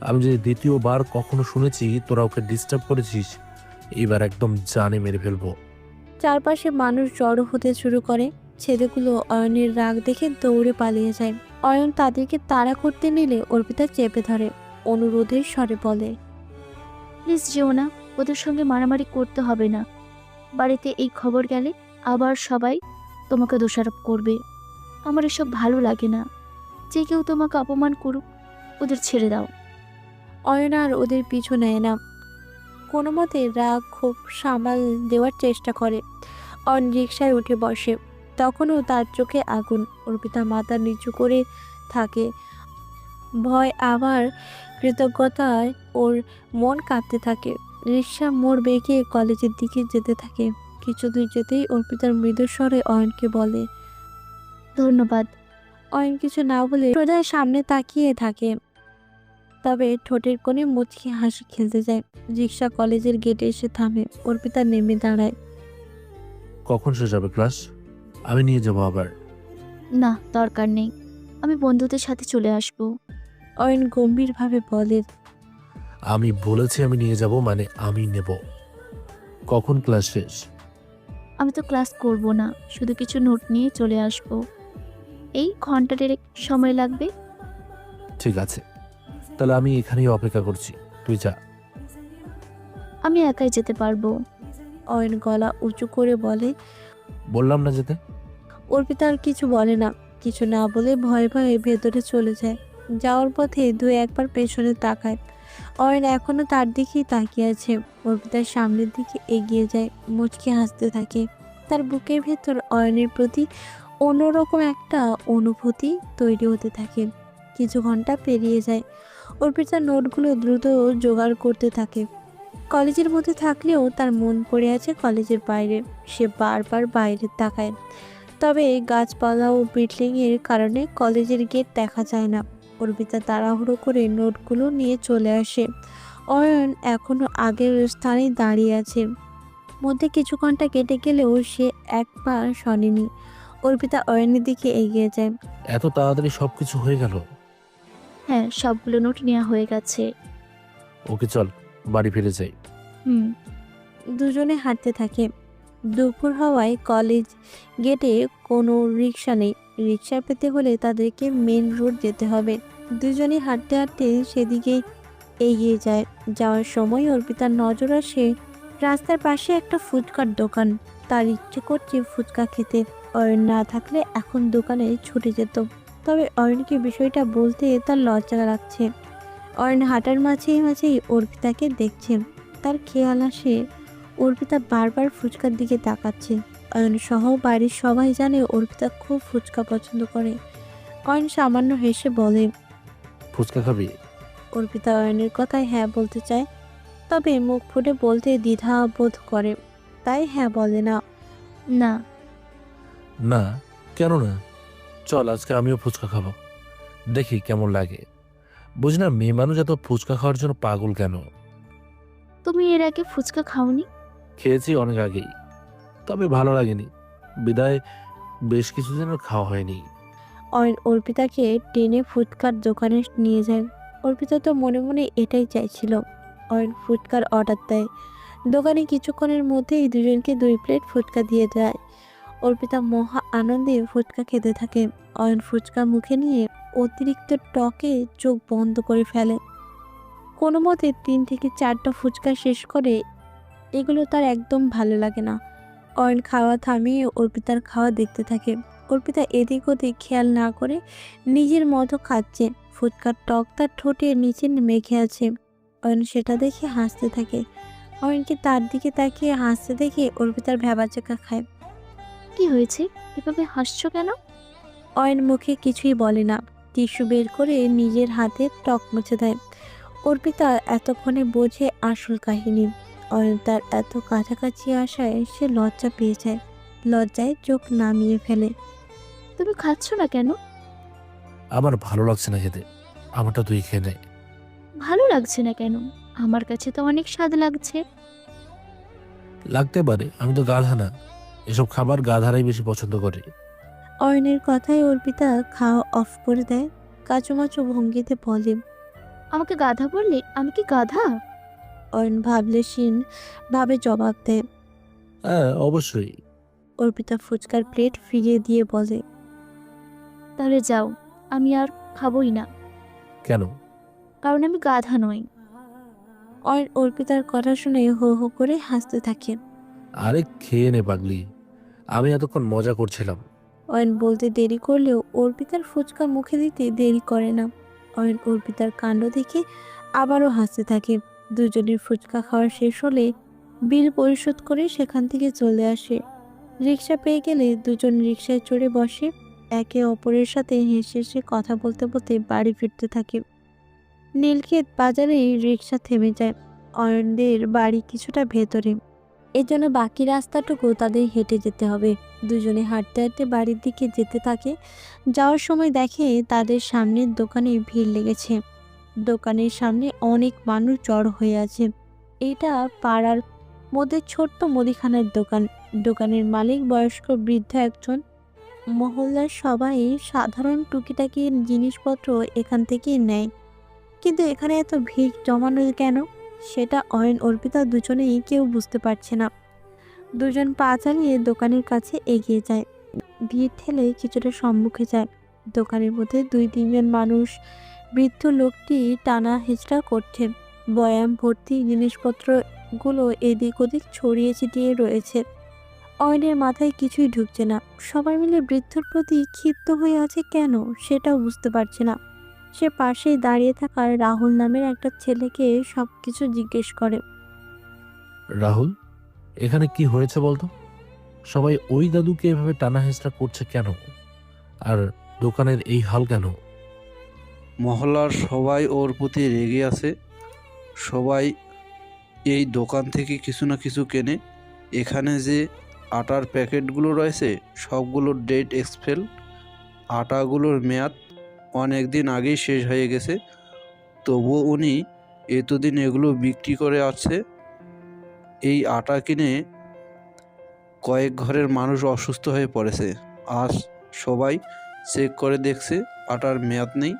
আমি যদি দ্বিতীয়বার কখনো শুনেছি তোরা ওকে ডিস্টার্ব করেছিস, এবার একদম জানে মেরে ফেলবো। চারপাশে মানুষ জড়ো হতে শুরু করে। ছেলেগুলো অয়নের রাগ দেখে দৌড়ে পালিয়ে যায়। অয়ন তাদেরকে তাড়া করতে নিলে অর্পিতা চেপে ধরে, অনুরোধের স্বরে বলে, প্লিজ যেও না, ওদের সঙ্গে মারামারি করতে হবে না। বাড়িতে এই খবর গেলে আবার সবাই তোমাকে দোষারোপ করবে। আমার এসব ভালো লাগে না। যে কেউ তোমাকে অপমান করুক, ওদের ছেড়ে দাও। অয়ন আর ওদের পিছু নেয় না, কোনো মতে রাগ খুব সামাল দেওয়ার চেষ্টা করে। অয়ন রিকশায় উঠে বসে, তখনও তার চোখে আগুন। অর্পিতা মাথা নিচু করে থাকে, ভয় আবার কৃতজ্ঞতায় ওর মন কাঁপতে থাকে। রিকশা মোড় বেঁকে কলেজের দিকে যেতে থাকে। কিছু দূর যেতেই অর্পিতার মৃদু স্বরে অয়নকে বলে, ধন্যবাদ। অয়ন কিছু না বলে সোজা সামনে তাকিয়ে থাকে। তবে ঠোঁটের কোণে মুচকি হাসি খেলতে যায়। রিক্সা কলেজের গেটে এসে থামে। অর্পিতা নেমে দাঁড়ায়। কখন শেষ হবে ক্লাস? আমি নিয়ে যাবো আবার। না, দরকার নেই। আমি বন্ধুদের সাথে চলে আসবো। অয়ন গম্ভীরভাবে বলে। আমি বলেছি আমি নিয়ে যাব, মানে আমি নেব। কখন ক্লাস শেষ? আমি তো ক্লাস করব না, শুধু কিছু নোট নিয়ে চলে আসবো। এই ঘন্টাটের সময় লাগবে। ঠিক আছে, তাহলে আমি এখানেই অপেক্ষা করছি, তুই যা। আমি একাই যেতে পারবো। অয়ন গলা উঁচু করে বলে। বললাম না যেতে। অর্পিতা আর কিছু বলে না। কিছু না বলে ভয়ে ভয়ে ভেতরে চলে যায়। যাওয়ার পথে দুই একবার পেছনে তাকায়। অয়ন এখনো তার দিকেই তাকিয়ে আছে। অর্পিতার সামনের দিকে এগিয়ে যায়, মুচকি হাসতে থাকে। তার বুকের ভেতর অয়নের প্রতি অন্যরকম একটা অনুভূতি তৈরি হতে থাকে। কিছু ঘন্টা পেরিয়ে যায়। অর্পিতার নোটগুলো দ্রুত জোগাড় করতে থাকে। কলেজের মধ্যে থাকলেও তার মন পড়ে আছে কলেজের বাইরে। সে বারবার বাইরে তাকায়, তবে গাছপালা ও বিল্ডিংয়ের কারণে কলেজের গেট দেখা যায় না। অর্পিতা তাড়াহুড়ো করে নোটগুলো নিয়ে চলে আসে। অয়ন এখনো আগের স্থানে দাঁড়িয়ে আছে। মধ্যে কিছু ঘন্টা কেটে গেলেও সে একবার শোনেনি। অর্পিতা অয়নের দিকে এগিয়ে যায়। এত তাড়াতাড়ি সবকিছু হয়ে গেল? হ্যাঁ, সবগুলো নোট নেওয়া হয়ে গেছে। ওকে, চল বাড়ি ফিরে যাই। হুম। দুজনে হাঁটতে থাকে। দুপুর হওয়ায় কলেজ গেটে কোনো রিক্সা নেই। রিক্সা পেতে হলে তাদেরকে মেন রোড যেতে হবে। দুজনে হাঁটতে হাঁটতে সেদিকে এগিয়ে যায়। যাওয়ার সময় অর্পিতার নজর আসে রাস্তার পাশে একটা ফুচকার দোকান। তার ইচ্ছে করছে ফুচকা খেতে। অয়ন না থাকলে এখন দোকানে ছুটে যেত, তবে অয়নকে বিষয়টা বলতে তার লজ্জা লাগছে। অয়ন হাঁটার মাঝেই মাঝেই অর্পিতাকে দেখছে। তার খেয়াল আসে অর্পিতা বারবার ফুচকার দিকে তাকাচ্ছে। অয়ন সহ বাড়ির সবাই জানে অর্পিতা খুব ফুচকা পছন্দ করে। অয়ন সামান্য হেসে বলে, ফুচকা খাবি? অর্পিতা অয়নের কথায় হ্যাঁ বলতে চায়, তবে মুখ ফুটে বলতে দ্বিধা বোধ করে, তাই হ্যাঁ বলে না। না। না? কেন না? চল, আজকে আমিও ফুচকা খাবো, দেখি কেমন লাগে। বুঝি না মেয়ে মানুষ এত ফুচকা খাওয়ার জন্য পাগল কেন। তুমি এর আগে ফুচকা খাওনি? খেয়েছি অনেক আগেই, তবে ভালো লাগেনি, বিদায় বেশ কিছুদিন আর খাওয়া হয়নি। অয়ন অর্পিতাকে টেনে ফুচকার দোকানে নিয়ে যায়। অর্পিতা তো মনে মনে এটাই চাইছিল। অয়ন ফুচকার অর্ডার দেয়। দোকানে কিছুক্ষণের মধ্যেই দুজনকে 2 প্লেট ফুচকা দিয়ে দেয়। অর্পিতা মহা আনন্দে ফুচকা খেতে থাকে। অয়ন ফুচকা মুখে নিয়ে অতিরিক্ত টকে চোখ বন্ধ করে ফেলে। কোনো মতে 3 থেকে 4টা ফুচকা শেষ করে। এগুলো তার একদম ভালো লাগে না। অয়ন খাওয়া থামিয়ে অর্পিতার খাওয়া দেখতে থাকে। অর্পিতা এদিক ওদিক খেয়াল না করে নিজের মতো খাচ্ছে। ফুচকার টক তার ঠোঁটের নিচে মেখে আছে। অয়ন সেটা দেখে হাসতে থাকে। অয়নকে তার দিকে তাকিয়ে হাসতে দেখে অর্পিতার ভ্যাবাচাকা খায়। কি হয়েছে? এভাবে হাসছো কেন? অয়ন মুখে কিছুই বলে না। টিস্যু বের করে নিজের হাতে টক মুছে দেয়। অর্পিতা এতক্ষণে বোঝে আসল কাহিনী। অয়ন তার এত কাছাকাছি আসায় সে লজ্জা পেয়ে যায়। লজ্জায় চোখ নামিয়ে ফেলে। তুমি খাচ্ছ না কেন? আমার ভালো লাগছে না খেতে, আমারটা তুই খেয়ে নে। ভালো লাগছে না কেন? আমার কাছে তো অনেক স্বাদ লাগছে। লাগতে পারে, আমি তো গাধা না, এসব খাবার গাধারাই বেশি পছন্দ করে। অয়নের কথায় অর্পিতা খাওয়া অফ করে দেয়। কাচুমাচু ভঙ্গিতে বলে, আমাকে গাধা বললে? আমি কি গাধা? অয়ন ভাবলেশীন ভাবে জবাব দেয়। হ্যাঁ অবশ্যই। অর্পিতা ফুচকার প্লেট ফিরিয়ে দিয়ে বলে, তাহলে যাও, আমি আর খাবোই না। কেন? কারণ আমি গাধা নই। অয়ন অর্পিতার কথা শুনে হো হো করে হাসতে থাকে। আরে খেয়ে নে পাগলি, আমি এতক্ষণ মজা করছিলাম। অয়ন বলতে দেরি করলেও অর্পিতার ফুচকা মুখে দিতে দেরি করে না। অয়ন অর্পিতার কাণ্ড দেখে আবারও হাসতে থাকে। দুজনের ফুচকা খাওয়া শেষ হলে বিল পরিশোধ করে সেখান থেকে চলে আসে। রিক্সা পেয়ে গেলে দুজন রিক্সায় চড়ে বসে। একে অপরের সাথে হেসে হেসে কথা বলতে বলতে বাড়ি ফিরতে থাকে। নীলক্ষেত বাজারে রিক্সা থেমে যায়। অয়নদের বাড়ি কিছুটা ভেতরে, এজন্য বাকি রাস্তাটুকু তাদের হেঁটে যেতে হবে। দুজনে হাঁটতে হাঁটতে বাড়ির দিকে যেতে থাকে। যাওয়ার সময় দেখে তাদের সামনের দোকানে ভিড় লেগেছে। দোকানের সামনে অনেক মানুষ জড়ো হয়ে আছে। এটা পাড়ার মধ্যে ছোট্ট মুদিখানার দোকান। দোকানের মালিক বয়স্ক বৃদ্ধ একজন। মহল্লার সবাই সাধারণ টুকিটাকি জিনিসপত্র এখান থেকেই নেয়, কিন্তু এখানে এত ভিড় জমানো কেন সেটা অয়ন অর্পিতা দুজনেই কেউ বুঝতে পারছে না। দুজন পা চালিয়ে দোকানের কাছে এগিয়ে যায়, ভিড় ঠেলে কিছুটা সম্মুখে যায়। দোকানের মধ্যে 2-3 জন মানুষ। বৃদ্ধ লোকটি টানা হেঁচড়া করছে। বয়াম ভর্তি জিনিসপত্রগুলো এদিক ওদিক ছড়িয়ে ছিটিয়ে রয়েছে। অয়নের মাথায় কিছুই ঢুকছে না। সবাই মিলে বৃদ্ধর প্রতি ক্ষিপ্ত হয়ে আছে কেন সেটাও বুঝতে পারছে না। সে পাশেই দাঁড়িয়ে থাকা রাহুল নামের একটা ছেলেকে সবকিছু জিজ্ঞেস করে। রাহুল, এখানে কি হয়েছে বলতো? সবাই ওই দাদুকে এভাবে টানা হেঁচড়া করছে কেন? আর দোকানের এই হাল কেন? মহল্লার সবাই ওর প্রতি রেগে আছে। সবাই এই দোকান থেকে কিছু না কিছু কেনে। এখানে যে আটার প্যাকেটগুলো রয়েছে সবগুলো ডেট এক্সপায়ার। আটাগুলোর মেয়াদ অনেক দিন আগেই শেষ হয়ে গেছে, তবুও উনি এতদিন এগুলো বিক্রি করে আসছে। এই আটা কিনে কয়েক ঘরের মানুষ অসুস্থ হয়ে পড়েছে। আজ সবাই চেক করে দেখছে আটার মেয়াদ নেই,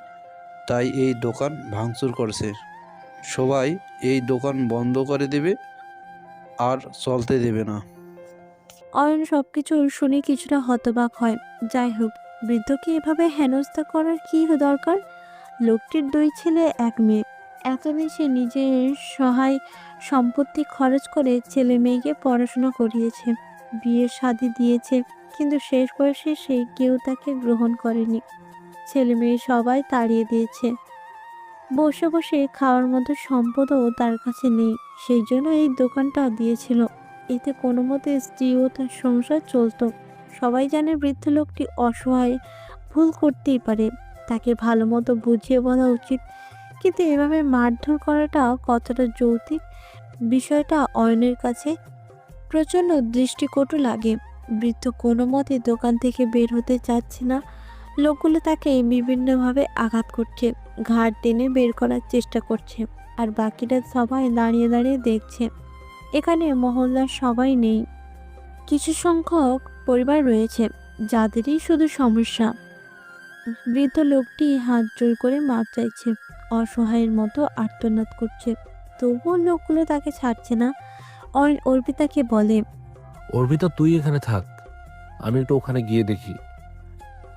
তাই এই দোকান ভাঙচুর করছে। সবাই এই দোকান বন্ধ করে দেবে আর চলতে দেবে না। অয়ন সবকিছু শুনে কিছুটা হতবাক হয়। যাই হোক, বৃদ্ধকে এভাবে হেনস্থা করার কি দরকার? লোকটির 2 ছেলে 1 মেয়ে। এতদিন সে নিজের সহায় সম্পত্তি খরচ করে ছেলে মেয়েকে পড়াশোনা করিয়েছে, বিয়ে শাদী দিয়েছে, কিন্তু শেষ বয়সে সে কেউ তাকে গ্রহণ করেনি। ছেলে মেয়ে সবাই তাড়িয়ে দিয়েছে। বসে বসে খাওয়ার মতো সম্পদও তার কাছে নেই। সেই জন্য এই দোকানটা দিয়েছিল। এতে কোনো মতে স্ত্রী ও তার সংসার চলত। সবাই জানে বৃদ্ধ লোকটি অসহায়, ভুল করতেই পারে, তাকে ভালো মতো বুঝিয়ে বলা উচিত। কিন্তু এভাবে মারধর করাটা কতটা যৌক্তিক বিষয়টা অয়নের কাছে প্রচণ্ড দৃষ্টিকটু লাগে। বৃদ্ধ কোনো মতে দোকান থেকে বের হতে চাচ্ছে না। লোকগুলো তাকে বিভিন্নভাবে আঘাত করছে, ঘাড় টেনে বের করার চেষ্টা করছে, আর বাকিটা সবাই দাঁড়িয়ে দাঁড়িয়ে দেখছে। এখানে মহল্লার সবাই নেই, কিছু সংখ্যক পরিবার রয়েছে যাদেরই শুধু সমস্যা। বৃদ্ধ লোকটি হাত জোর করে মাপ চাইছে, অসহায়ের মতো আর্তনাদ করছে, তবুও লোকগুলো তাকে ছাড়ছে না। অয়ন অর্পিতাকে বলে, অর্পিতা, তুই এখানে থাক, আমি একটু ওখানে গিয়ে দেখি।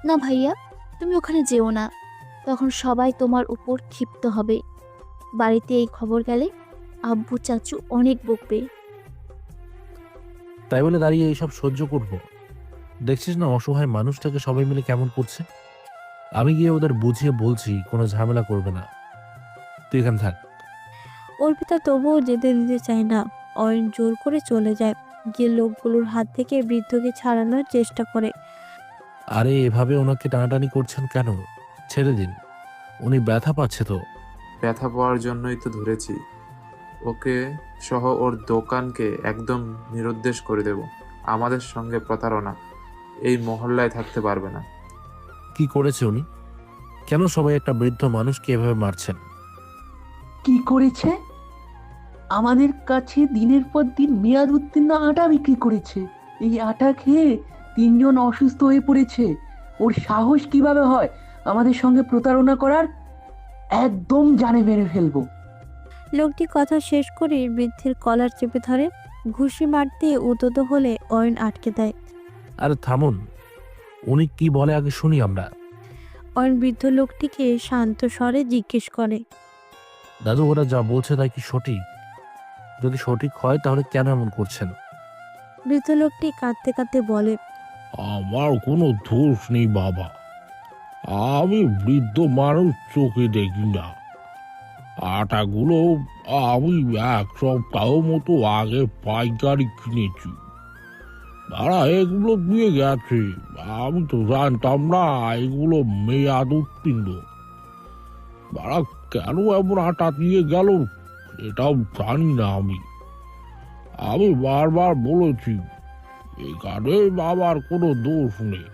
না ভাইয়া, তুমি ওখানে যেও না, তখন সবাই তোমার উপর ক্ষিপ্ত হবে। বাড়িতে এই খবর গেলে আব্বু চাচু অনেক বকবে। তাই বলে দাঁড়িয়ে এইসব সহ্য করব? দেখছিস না অসহায় মানুষটাকে সবাই মিলে কেমন করছে। আমি গিয়ে ওদের বুঝিয়ে বলছি, কোনো ঝামেলা করবে না, তুই এখানে থাক। অর্পিতা তবুও যেতে দিতে চায় না। অয়ন জোর করে চলে যায়, গিয়ে লোকগুলোর হাত থেকে বৃদ্ধকে ছাড়ানোর চেষ্টা করে। আরে এভাবে ওনাকে টানাটানি করছেন কেন? ছেড়ে দিন, উনি ব্যথা পাচ্ছে তো। ব্যথা পাওয়ার জন্যই তো ধরেছি। ওকে সহ ওর দোকানকে একদম নিরুদ্দেশ করে দেব। আমাদের সঙ্গে প্রতারণা, এই মহল্লায় থাকতে পারবে না। কি করেছে উনি? কেন সবাই একটা বৃদ্ধ মানুষকে এভাবে মারছেন? কি করেছে? আমাদের কাছে দিনের পর দিন মেয়াদ উত্তীর্ণ আটা বিক্রি করেছে। এই আটা খেয়ে 3 জন অসুস্থ হয়ে পড়েছে। ওর সাহস কিভাবে হয় আমাদের সঙ্গে প্রতারণা করার? একদম জানে মেরে ফেলবো। লোকটি কথা শেষ করে বৃদ্ধের কলার চেপে ধরে। ঘুষি মারতে উদ্যত হলে অয়ন আটকে দেয়। আরে থামুন, উনি কি বলে আগে শুনি আমরা। অয়ন বৃদ্ধ লোকটিকে শান্ত স্বরে জিজ্ঞেস করে, দাদু, ওরা যা বলছে তাই কি সঠিক? যদি সঠিক হয় তাহলে কেন এমন করছেন? বৃদ্ধ লোকটি কাঁদতে কাঁদতে বলে, আমার কোনো দোষ নেই বাবা, আমি বৃদ্ধ মানুষ, চোখে দেখি না। আটাগুলো আমি 1 সপ্তাহ মতো আগে পাইকারি কিনেছি। তারা এগুলো দিয়ে গেছে, আমি তো জানতাম না এগুলো মেয়াদ উত্তীর্ণ। তারা কেন এমন আটা দিয়ে গেল এটাও জানি না। আমি বারবার বলেছি এখানে বাবার কোনো দোষ নেই,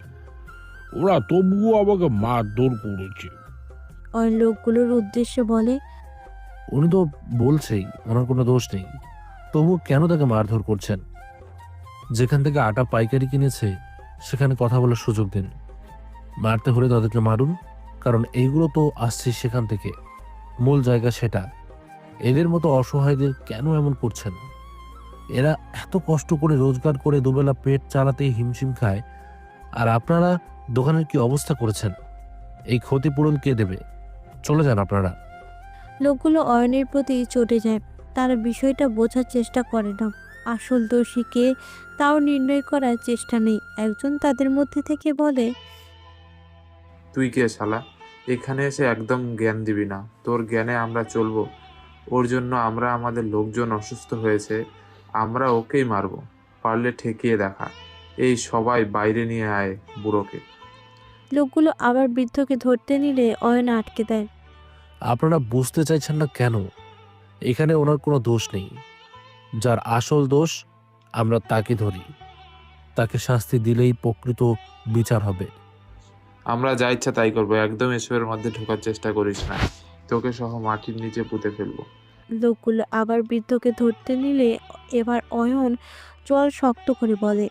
ওরা তবুও আমাকে মারধর করেছে। অয়ন লোকগুলোর উদ্দেশ্যে বলে, উনি তো বলছেই ওনার কোনো দোষ নেই, তবু কেন তাকে মারধর করছেন? যেখান থেকে আটা পাইকারি কিনেছে সেখানে কথা বলার সুযোগ দিন। মারতে হলে তাদেরকে মারুন, কারণ এইগুলো তো আসছে সেখান থেকে, মূল জায়গা সেটা। এদের মতো অসহায়দের কেন এমন করছেন? এরা এত কষ্ট করে রোজগার করে দুবেলা পেট চালাতেই হিমশিম খায়, আর আপনারা দোকানের কি অবস্থা করেছেন? এই ক্ষতিপূরণ কে দেবে? চলে যান আপনারা। লোকগুলো অয়নের প্রতি চটে যায়। তারা বিষয়টা বোঝার চেষ্টা করে না। আসল দোষী কে তাও নির্ণয় করার চেষ্টা নেই। একজন তাদের মধ্যে থেকে বলে, তুই কে শালা? এখানে এসে একদম জ্ঞান দিবি না। তোর জ্ঞানে আমরা চলবো? ওর জন্য আমরা আমাদের লোকজন অসুস্থ হয়েছে, আমরা ওকেই মারবো। পারলে ঠেকিয়ে দেখা। এই সবাই বাইরে নিয়ে আয় বুড়োকে। লোকগুলো আবার বৃদ্ধকে ধরতে নিলে অয়ন আটকে দেয়। আপনারা বুঝতে চাইছেন না কেন? এখানে ওনার কোনো দোষ নেই। যার আসল দোষ আমরা তাকে ধরি, তাকে শাস্তি দিলেই প্রকৃত বিচার হবে। আমরা যা ইচ্ছা তাই করবো, একদম এসবের মধ্যে ঢোকার চেষ্টা করিস না। তোকে সহ মাটির নিচে পুঁতে ফেলবো। লোকগুলো আবার বৃদ্ধকে ধরতে নিলে এবার অয়ন চোয়াল শক্ত করে বলে,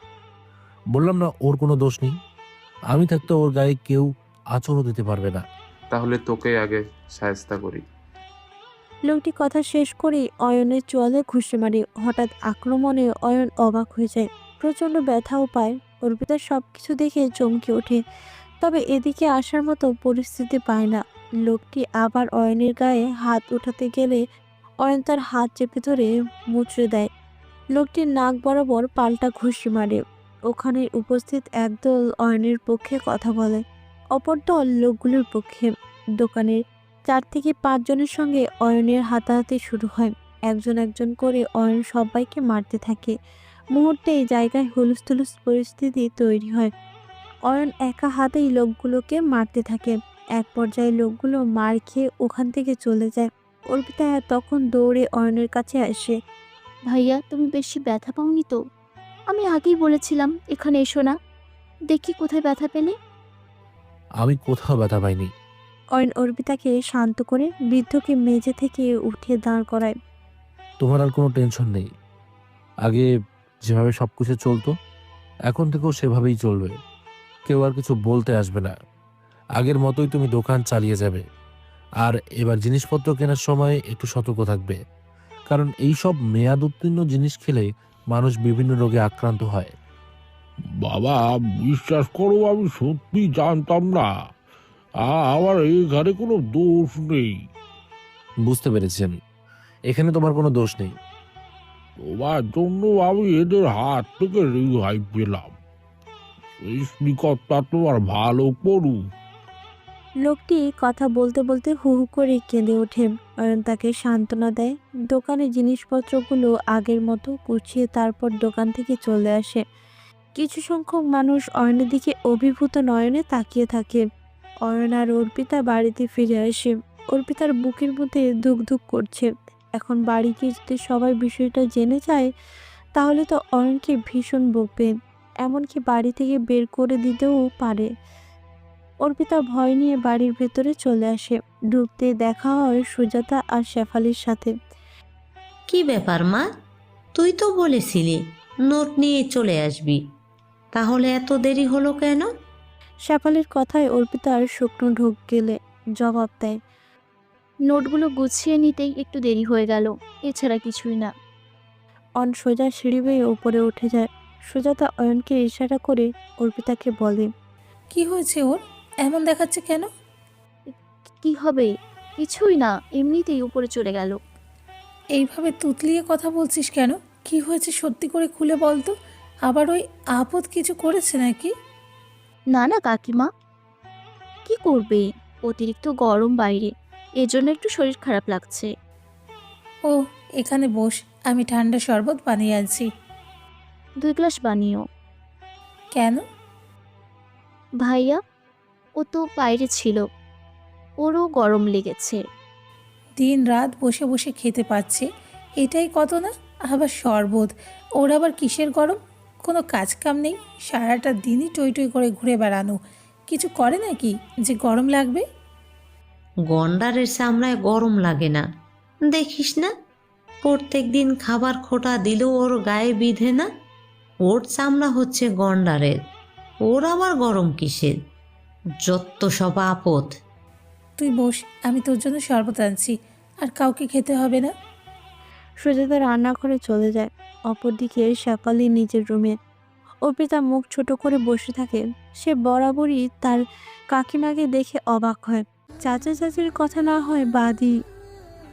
বললাম না ওর কোনো দোষ নেই। আমি থাকতে ওর গায়ে কেউ আঁচড়ও দিতে পারবে না। তাহলে তোকে আগে শায়েস্তা করি। লোকটি কথা শেষ করে অয়নের চোয়ালে ঘুষে মারে। হঠাৎ আক্রমণে অয়ন অবাক হয়ে যায়, প্রচণ্ড ব্যথাও পায়। অর্পিতা সবকিছু দেখে চমকে ওঠে, তবে এদিকে আসার মতো পরিস্থিতি পায় না। লোকটি আবার অয়নের গায়ে হাত উঠাতে গেলে অয়ন তার হাত চেপে ধরে মুচড়ে দেয়। লোকটির নাক বরাবর পাল্টা ঘুষি মারে। ওখানে উপস্থিত একদল অয়নের পক্ষে কথা বলে, অপর দল লোকগুলোর পক্ষে। দোকানের 4 থেকে 5 জনের সঙ্গে অয়নের হাতাহাতি শুরু হয়। একজন একজন করে অয়ন সবাইকে মারতে থাকে। মুহূর্তেই জায়গায় হুলস্থুলুস পরিস্থিতি তৈরি হয়। অয়ন একা হাতেই লোকগুলোকে মারতে থাকে। এক পর্যায়ে লোকগুলো মার খেয়ে ওখান থেকে চলে যায়। অর্পিতা তখন দৌড়ে অয়নের কাছে আসে। ভাইয়া, তুমি বেশি ব্যথা পাওনি তো? আমি আগেই বলেছিলাম এখানে এসো না। দেখি কোথায় ব্যথা পেলে। আমি কোথাও ব্যথা পাইনি। অয়ন অর্পিতাকে শান্ত করে বৃদ্ধকে মেঝে থেকে উঠিয়ে দাঁড় করায়। তোমার আর কোনো টেনশন নেই। আগে যেভাবে সবকিছু চলতো এখন থেকেও সেভাবেই চলবে। কেউ আর কিছু বলতে আসবে না। আগের মতোই তুমি দোকান চালিয়ে যাবে। আর এবার জিনিসপত্র কেনার সময় একটু সতর্ক থাকবে, কারণ এই সব মেয়াদ উত্তীর্ণ জিনিস খেলে মানুষ বিভিন্ন রোগে আক্রান্ত হয়। বাবা, বিশ্বাস করো আমি সত্যি জানতাম না। আমার এখানে কোনো দোষ নেই। বুঝতে পেরেছি আমি, এখানে তোমার কোনো দোষ নেই। তোমার জন্য আমি এদের হাত থেকে রেহাই পেলাম। সৃষ্টিকর্তা তোমার ভালো করুক। লোকটি কথা বলতে বলতে হু হু করে কেঁদে ওঠে। অয়ন তাকে সান্ত্বনা দেয়। দোকানে জিনিসপত্রগুলো আগের মতো গুছিয়ে তারপর দোকান থেকে চলে আসে। কিছু সংখ্যক মানুষ অয়নের দিকে অভিভূত নয়নে তাকিয়ে থাকে। অয়ন আর অর্পিতা বাড়িতে ফিরে আসে। অর্পিতার বুকের মধ্যে ধুক ধুক করছে। এখন বাড়ি গিয়ে যদি সবাই বিষয়টা জেনে যায় তাহলে তো অয়নকে ভীষণ বকবে, এমনকি বাড়ি থেকে বের করে দিতেও পারে। অর্পিতা ভয় নিয়ে বাড়ির ভেতরে চলে আসে। ঢুকতে দেখা হয় সুজাতা আর শেফালির সাথে। কি ব্যাপার মা? তুই তো বলেছিলি নোট নিয়ে চলে আসবি, তাহলে এত দেরি হলো কেন? শেফালির কথায় অর্পিতার শুকনো ঢোক গেলে জবাব দেয়, নোটগুলো গুছিয়ে নিতেই একটু দেরি হয়ে গেল, এছাড়া কিছুই না। অন সোজা সিঁড়ি বেয়ে ওপরে উঠে যায়। সুজাতা অয়নকে ইশারা করে অর্পিতাকে বলে, কি হয়েছে ওর? এমন দেখাচ্ছে কেন? কি হবে? কিছুই না, এমনিতেই উপরে চলে গেল। এইভাবে তুতলিয়ে কথা বলছিস কেন? কি হয়েছে সত্যি করে খুলে বল তো। আবার ওই আপদ কিছু করেছে নাকি? না না কাকিমা, কি করবে, অতিরিক্ত গরম বাইরে, এজন্য একটু শরীর খারাপ লাগছে। ও, এখানে বস, আমি ঠান্ডা শরবত বানিয়ে আনছি। 2 গ্লাস বানিও। কেন? ভাইয়া, ও তো বাইরে ছিল, ওরও গরম লেগেছে। দিন রাত বসে বসে খেতে পাচ্ছে, এটাই কত না? আবার শরবত! ওর আবার কিসের গরম? কোনো কাজ কাম নেই, সারাটা দিনই টই টই করে ঘুরে বেড়ানো। কিছু করে নাকি যে গরম লাগবে? গন্ডারের চামড়ায় গরম লাগে না, দেখিস না প্রত্যেক দিন খাবার খোটা দিলেও ওর গায়ে বিঁধে না। ওর চামড়া হচ্ছে গন্ডারের, ওর আবার গরম কিসের? যত সব আপদ। তুই বস, আমি তোর জন্য শরবত আনছি, আর কাউকে খেতে হবে না। সুজাতা রান্নাঘরে চলে যায়। অপরদিকে শেফালি নিজের রুমে। অর্পিতা মুখ ছোট করে বসে থাকে। সে বরাবরই তার কাকিমাকে দেখে অবাক হয়। চাচা চাচির কথা না হয় বাদই,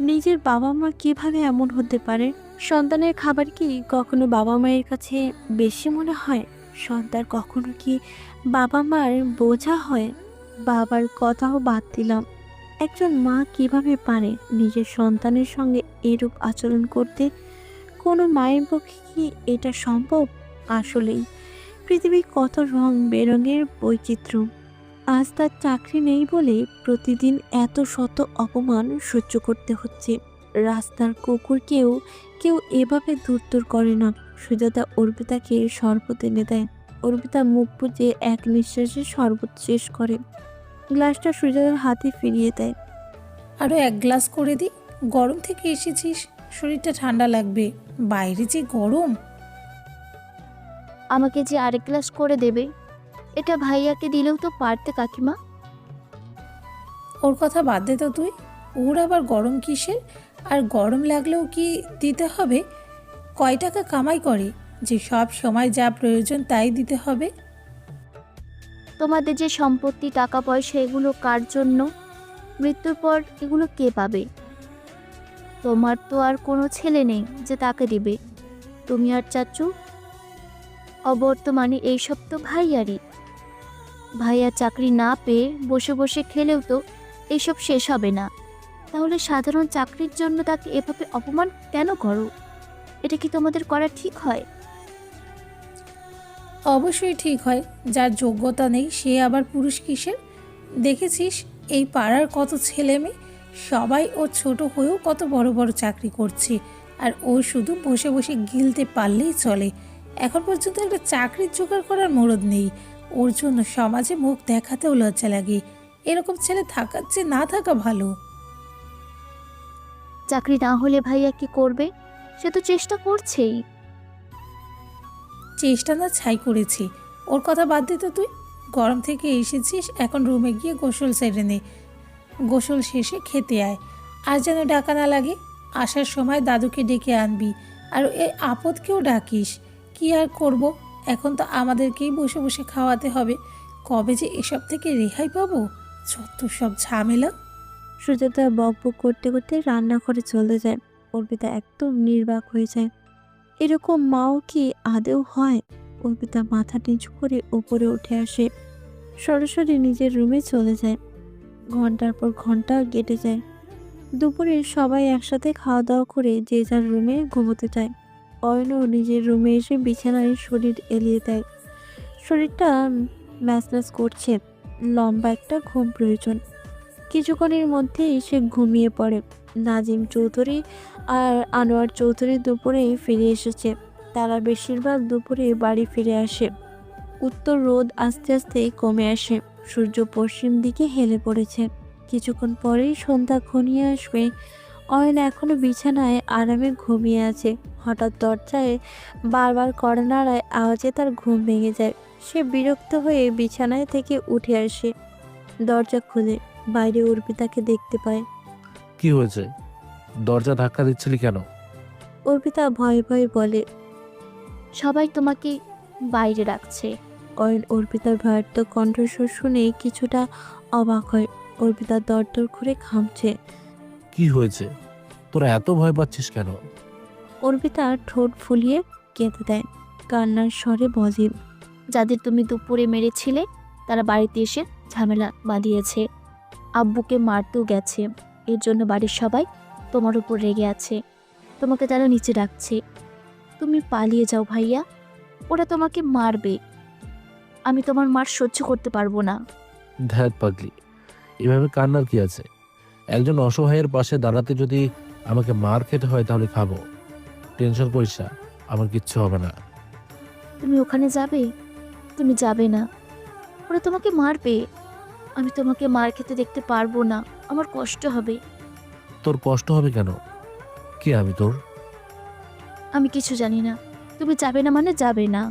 নিজের বাবা মা কিভাবে এমন হতে পারে? সন্তানের খাবার কি কখনো বাবা মায়ের কাছে বেশি মনে হয়? সন্তান কখনো কি বাবা মার বোঝা হয়? বাবার কথাও বাদ দিলাম, একজন মা কিভাবে পারে নিজের সন্তানের সঙ্গে এরূপ আচরণ করতে? কোনো মায়ের পক্ষে কি এটা সম্ভব? আসলেই পৃথিবী কত রং বেরঙের বৈচিত্র্য। আজ তার চাকরি নেই বলে প্রতিদিন এত শত অপমান সহ্য করতে হচ্ছে। রাস্তার কুকুরকেও কেউ এভাবে দূর করে না। সুজাতা অর্পিতাকে শরবত এনে দেয়। অর্পিতা মুখ বুজে এক নিঃশ্বাসে শরবত শেষ করে। গ্লাসটা সুজাতার হাতে ফিরিয়ে দেয়। আরও এক গ্লাস করে দিই, গরম থেকে এসেছিস, শরীরটা ঠান্ডা লাগবে, বাইরে যে গরম। আমাকে যে আরেক গ্লাস করে দেবে, এটা ভাইয়াকে দিলেও তো পারতে কাকিমা। ওর কথা বাদ দে তো তুই, ওর আবার গরম কিসের? আর গরম লাগলেও কি দিতে হবে? কয় টাকা কামাই করে যে সব সময় যা প্রয়োজন তাই দিতে হবে? তোমাদের যে সম্পত্তি টাকা পয়সা এগুলো কার জন্য? মৃত্যুর পর এগুলো কে পাবে? তোমার তো আর কোনো ছেলে নেই যে তাকে দিবে। তুমি আর চাচু, অবর্তমানে এইসব তো ভাইয়ারই। ভাইয়া চাকরি না পেয়ে বসে বসে খেলেও তো এইসব শেষ হবে না। তাহলে সাধারণ চাকরির জন্য তাকে এভাবে অপমান কেন করো? এটা কি তোমাদের করা ঠিক হয়? অবশ্যই ঠিক হয়, যার যোগ্যতা নেই সে আবার পুরুষ কিসের? দেখেছিস এই পাড়ার কত ছেলে মেয়ে, সবাই ওর ছোট হয়েও কত বড় বড় চাকরি করছে, আর ও শুধু বসে বসে গিলতে পারলেই চলে। এখন পর্যন্ত একটা চাকরির জোগাড় করার মরদ নেই। ওর জন্য সমাজে মুখ দেখাতেও লজ্জা লাগে। এরকম ছেলে থাকার চেয়ে না থাকা ভালো। চাকরি না হলে ভাইয়া কি করবে? সে তো চেষ্টা করছেই। চেষ্টা না ছাই করেছি। ওর কথা বাদ দে তো তুই, গরম থেকে এসেছিস, এখন রুমে গিয়ে গোসল সেরে নে। গোসল শেষে খেতে আয়, আর যেন ডাকা না লাগে। আসার সময় দাদুকে ডেকে আনবি, আর এই আপদকেও ডাকিস। কি আর করব, এখন তো আমাদেরকেই বসে বসে খাওয়াতে হবে। কবে যে এসব থেকে রেহাই পাবো? যত সব ঝামেলা। সুজাতা বকবক করতে করতে রান্নাঘরে চলে যায়। অর্পিতা একদম নির্বাক হয়ে যায়। এরকম মাও কি আদেও হয়? অর্পিতা মাথা নিচু করে উপরে উঠে আসে, সরাসরি নিজের রুমে চলে যায়। ঘন্টার পর ঘন্টা কেটে যায়। দুপুরে সবাই একসাথে খাওয়া দাওয়া করে যে যার রুমে ঘুমোতে যায়। অয়নও নিজের রুমে এসে বিছানায় শরীর এলিয়ে দেয়। শরীরটা ম্যাচম্যাচ করছে, লম্বা একটা ঘুম প্রয়োজন। কিছুক্ষণের মধ্যে সে ঘুমিয়ে পড়ে। নাজিম চৌধুরী আর আনোয়ার চৌধুরী দুপুরে ফিরে এসেছে। তারা বেশিরভাগ দুপুরে বাড়ি ফিরে আসে। উত্তর রোদ আস্তে আস্তে কমে আসে। সূর্য পশ্চিম দিকে হেলে পড়েছে। কিছুক্ষণ পরেই সন্ধ্যা ঘনিয়ে আসবে। অয়ন এখনো বিছানায় আরামে ঘুমিয়ে আছে। হঠাৎ দরজায় বারবার কড়া নাড়ায় আওয়াজে তার ঘুম ভেঙে যায়। সে বিরক্ত হয়ে বিছানায় থেকে উঠে আসে। দরজা খুলে বাইরে অর্পিতাকে দেখতে পায়। কি হয়েছে? দরজা ধাক্কা দিচ্ছিলি কেন? অর্পিতা ভয়ে ভয়ে বলে, সবাই তোমাকে বাইরে রাখছে। অয়ন অর্পিতার ভয়ার্থ কণ্ঠস্বর শুনে কিছুটা অবাক হয়। অর্পিতা দরদর করে ঘামছে। কি হয়েছে? তোরা এত ভয় পাচ্ছিস কেন? অর্পিতা ঠোঁট ফুলিয়ে কেঁদে দেয়, কান্নার স্বরে বলে, যাদের তুমি দুপুরে মেরেছিলে তারা বাড়িতে এসে ঝামেলা বাঁধিয়েছে, আব্বুকে মারতেও গেছে। এর জন্য বাড়ির সবাই তোমার উপর রেগে আছে। তোমাকে তারা নিচে ডাকছে। তুমি পালিয়ে যাও ভাইয়া, ওরা তোমাকে মারবে। আমি তোমার মার সহ্য করতে পারবো না। ধ্যাত পাগলি, এভাবে কান্নার কি আছে? একজন অসহায়ের পাশে দাঁড়াতে যদি আমাকে মার খেতে হয় তাহলে খাবো। টেনশন করিস না, আমার কিচ্ছু হবে না। তুমি ওখানে যাবে? তুমি যাবে না, ওরা তোমাকে মারবে। আমি তোমাকে মার খেতে দেখতে পারবো না, আমার কষ্ট হবে। তোর কষ্ট হবে কেন? কে আমি তোর? আমি কিছু জানি না, তুমি যাবে না মানে যাবে না।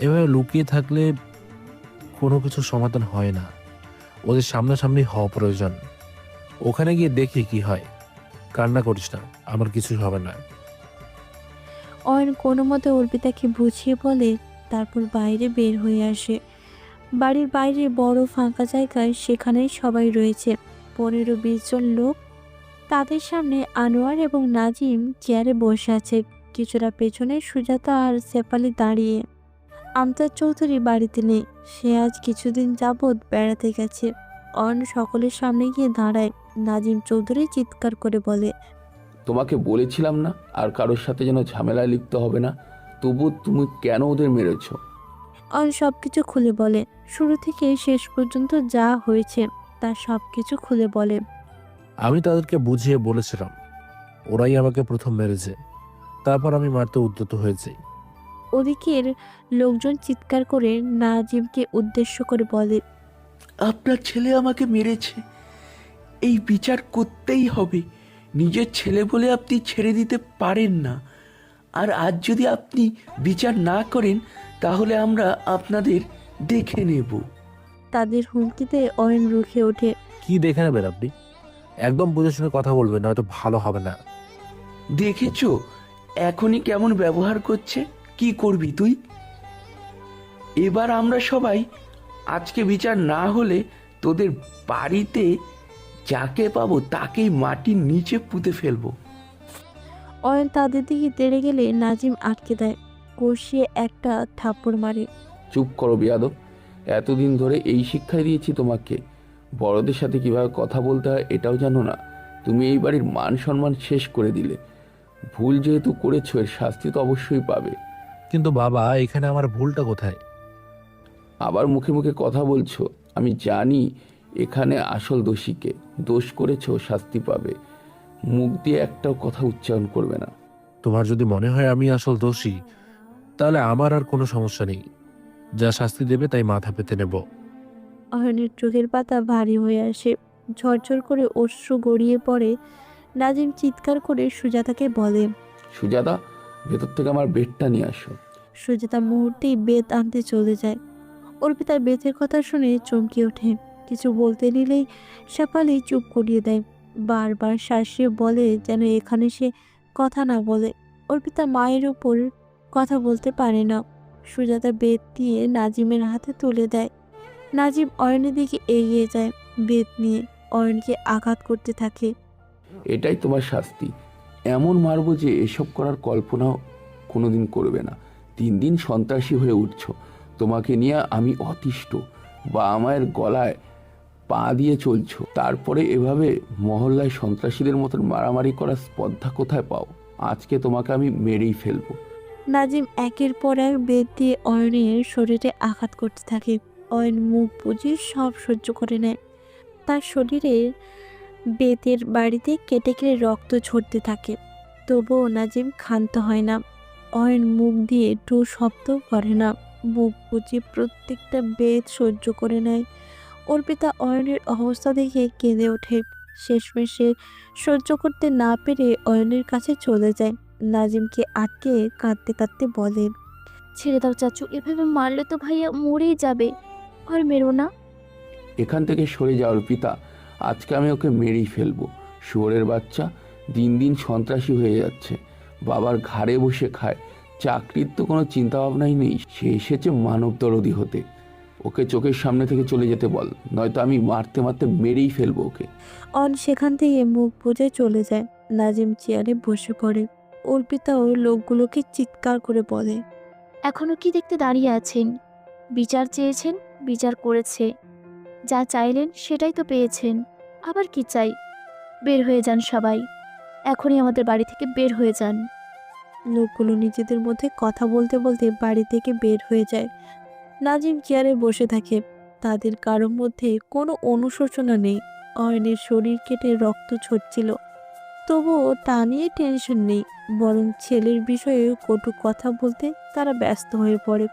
এভাবে লুকিয়ে থাকলে কোনো কিছু সমাধান হয় না। ওদের সামনাসামনি হওয়া প্রয়োজন। ওখানে গিয়ে দেখি কি হয়। কান্না করিস না, আমার কিছু হবে না। অয়ন কোনো মতে অর্পিতাকে বুঝিয়ে বলে, তারপর বাইরে বের হয়ে আসে। বাড়ির বাইরে বড় ফাঁকা জায়গায় সেখানেই সবাই রয়েছে, 15-20 জন লোক। তাদের সামনে আনোয়ার এবং নাজিম চেয়ারে বসে আছে। কিছুটা পেছনে সুজাতা আর শেফালি দাঁড়িয়ে। আমজাদ চৌধুরী বাড়িতে নেই, সে আজ কিছুদিন যাবৎ বেড়াতে গেছে। অয়ন সকলের সামনে গিয়ে দাঁড়ায়। নাজিম চৌধুরী চিৎকার করে বলে, তোমাকে বলেছিলাম না আর কারোর সাথে যেন ঝামেলায় লিপ্ত হবে না, তবু তুমি কেন ওদের মেরেছো? অয়ন সবকিছু খুলে বলে, শুরু থেকে শেষ পর্যন্ত যা হয়েছে তার সবকিছু খুলে বলে। আমি তাদেরকে বুঝিয়ে বলেছিলাম, ওরাই আমাকে প্রথম মেরেছে, তারপর আমি মারতে উদ্যত হয়েছি। ওদিকের লোকজন চিৎকার করে নাজিমকে উদ্দেশ্য করে বলে, আপনার ছেলে আমাকে মেরেছে, এই বিচার করতেই হবে। নিজের ছেলে বলে আপনি ছেড়ে দিতে পারেন না, আর আজ যদি আপনি বিচার না করেন তাহলে আমরা আপনাদের দেখে নেব। তাদের হুমকিতে অয়ন রুখে ওঠে। কি দেখে নেবেন আপনি? একদম বুঝে শুনে কথা বলবেন, নয়তো ভালো হবে না। দেখেছো এখনই কেমন ব্যবহার করছে? কি করবি তুই? এবার আমরা সবাই আজকে বিচার না হলে তোদের বাড়িতে যাকে পাবো তাকেই মাটির নিচে পুঁতে ফেলবো। অয়ন তাদের দিকে তেড়ে গেলে নাজিম আটকে দেয়, কষিয়ে একটা থাপ্পড় মারে। চুপ করো বিয়াদব, এতদিন ধরে এই শিক্ষাই দিয়েছি তোমাকে, বড়দের সাথে কিভাবে কথা বলতে হয় এটাও জানো না। তুমি এই বাড়ির মান সম্মান শেষ করে দিলে। ভুল যেহেতু করেছো এর শাস্তি তো অবশ্যই পাবে। কিন্তু বাবা, এখানে আমার ভুলটা কোথায়? আবার মুখে মুখে কথা বলছো। আমি জানি এখানে আসল দোষীকে, দোষ করেছো শাস্তি পাবে। মুখ দিয়ে একটাও কথা উচ্চারণ করবে না। তোমার যদি মনে হয় আমি আসল দোষী, তাহলে আমার আর কোনো সমস্যা নেই। যা শাস্তি দেবে তাই মাথা পেতে নেব। অয়নের চোখের পাতা ভারী হয়ে আসে, ঝরঝর করে অশ্রু গড়িয়ে পড়ে। নাজিম চিৎকার করে সুজাতাকে বলে, সুজাতা, ভেতর থেকে আমার বেডটা নিয়ে আসো। সুজাতা মুহূর্তেই বেত আনতে চলে যায়। অর্পিতার বেতের কথা শুনে চমকে ওঠে। কিছু বলতে নিলেই শেফালি চুপ করিয়ে দেয়, বারবার শাসিয়ে বলে যেন এখানে সে কথা না বলে। অর্পিতা মায়ের উপর কথা বলতে পারে না। সুজাতা বেত দিয়ে নাজিমের হাতে তুলে দেয়। নাজিম অয়নের দিকে এগিয়ে যায়, বেত নিয়ে অয়নকে আঘাত করতে থাকে। এটাই তোমার শাস্তি, এমন মারবো যে এসব করার কল্পনাও কোনোদিন করবে না। 3 দিন সন্ত্রাসী হয়ে উঠছো, তোমাকে নিয়ে আমি অতিষ্ঠ। বা আমার গলায় পা দিয়ে চলছো, তারপরে এভাবে মহল্লায় সন্ত্রাসীদের মতন মারামারি করার স্পর্ধা কোথায় পাও? আজকে তোমাকে আমি মেরেই ফেলবো। নাজিম একের পর এক বেত দিয়ে অয়নের শরীরে আঘাত করতে থাকে। অয়ন মুখ বুজে সব সহ্য করে নেয়। তার শরীরে বেতের বাড়িতে কেটে কেটে রক্ত ঝরতে থাকে, তবুও নাজিম ক্ষান্ত হয় না। অয়ন মুখ দিয়ে একটু শব্দ করে না, মুখ বুজে প্রত্যেকটা বেত সহ্য করে নেয়। অর্পিতা অয়নের অবস্থা দেখে কেঁদে ওঠে। শেষমেশে সহ্য করতে না পেরে অয়নের কাছে চলে যায়। নাজিমকে আটকে কাঁদতে কাঁদতে বলে, ছেড়ে দাও চাচু, এভাবে মারলে তো ভাইয়া মরেই যাবে, আর মেরো না। এখান থেকে সরে যাওয়ার পিতা, আজকে আমি ওকে মেরেই ফেলবো। শুয়োরের বাচ্চা, দিন দিন সন্ত্রাসী হয়ে যাচ্ছে, বাবার ঘাড়ে বসে খায়, চাকরির তো কোনো চিন্তা ভাবনাই নেই। সে এসেছে মানব দরদি হতে। ওকে চোখের সামনে থেকে চলে যেতে বল, নয়তো আমি মারতে মারতে মেরেই ফেলবো ওকে। অন সেখান থেকে মুখ বুজে চলে যায়। নাজিম চেয়ারে বসে পড়ে। অর্পিতা ওই লোকগুলোকে চিৎকার করে বলে, এখনো কি দেখতে দাঁড়িয়ে আছেন? বিচার চেয়েছেন, বিচার করেছে। যা চাইলেন সেটাই তো পেয়েছেন, আবার কি চাই? বের হয়ে যান সবাই, এখনই আমাদের বাড়ি থেকে বের হয়ে যান। লোকগুলো নিজেদের মধ্যে কথা বলতে বলতে বাড়ি থেকে বের হয়ে যায়। নাজিম চেয়ারে বসে থাকে। তাদের কারোর মধ্যে কোনো অনুশোচনা নেই। অয়নের শরীর কেটে রক্ত ঝরছিল, তবুও তা নিয়ে টেনশন নেই, বরং ছেলের বিষয়ে কটু কথা বলতে তারা ব্যস্ত হয়ে পড়ে।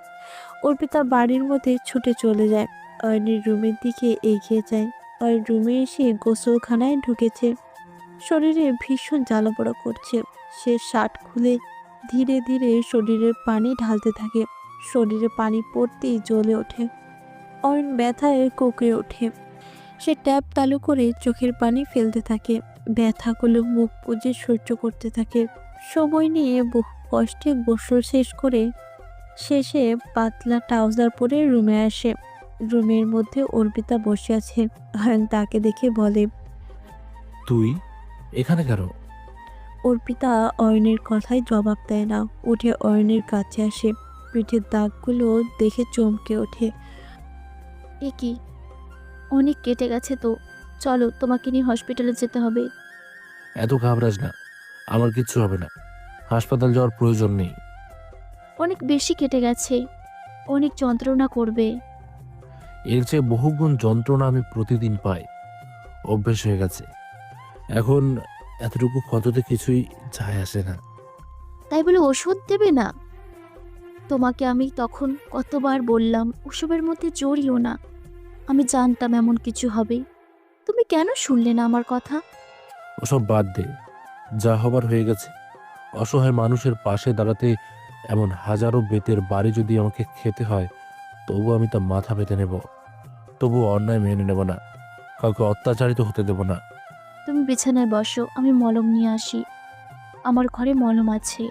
অর্পিতা বাড়ির মধ্যে ছুটে চলে যায়। অয়নের রুমের দিকে এগিয়ে যায়। অয়ন রুমে এসে গোসলখানায় ঢুকেছে। শরীরে ভীষণ জ্বালাপোড়া করছে। সে শার্ট খুলে ধীরে ধীরে শরীরের পানি ঢালতে থাকে। শরীরে পানি পড়তেই জ্বলে ওঠে। অয়ন ব্যথায় কোঁকড়ে ওঠে। সে ট্যাপ চালু করে চোখের পানি ফেলতে থাকে। ব্যথাগুলো মুখ বুজে সহ্য করতে থাকে। সময় নিয়ে বহু কষ্টে গোসল শেষ করে শেষে পাতলা ট্রাউজার পরে রুমে আসে। রুমের মধ্যে অর্পিতা বসে আছে। অয়ন তাকে দেখে বলে, তুই এখানে কেন? অর্পিতা অয়নের কথায় জবাব দেয় না। উঠে অয়নের কাছে আসে। পিঠের দাগগুলো দেখে চমকে ওঠে। এ কি, অনেক কেটে গেছে তো। চলো, তোমাকে নিয়ে হসপিটালে যেতে হবে। এত ঘাবড়াস না, আমার কিচ্ছু হবে না। হাসপাতাল যাওয়ার প্রয়োজন নেই। অনেক বেশি কেটে গেছে, অনেক যন্ত্রণা করবে। এর চেয়ে বহুগুণ যন্ত্রণা আমি প্রতিদিন পাই, অভ্যেস হয়ে গেছে। এখন এতটুকু ক্ষততে কিছুই যায় আসে না। তাই বলে ওষুধ দেবে না? তোমাকে আমি তখন কতবার বললাম ওসবের মধ্যে জড়িও না। আমি জানতাম এমন কিছু হবে, তুমি কেন শুনলে না আমার কথা? ওসব বাদ দে, যা হবার হয়ে গেছে। অসহায় মানুষের পাশে দাঁড়াতে এমন হাজারো বেতের বাড়ি যদি আমাকে খেতে হয়, তবু আমি তা মাথা পেতে নেব। তবু অন্যায় মেনে নেব না, কাউকে অত্যাচারিত হতে দেব না। তুমি বিছানায় বসো, আমি মলম নিয়ে আসি। আমার ঘরে মলম আছে।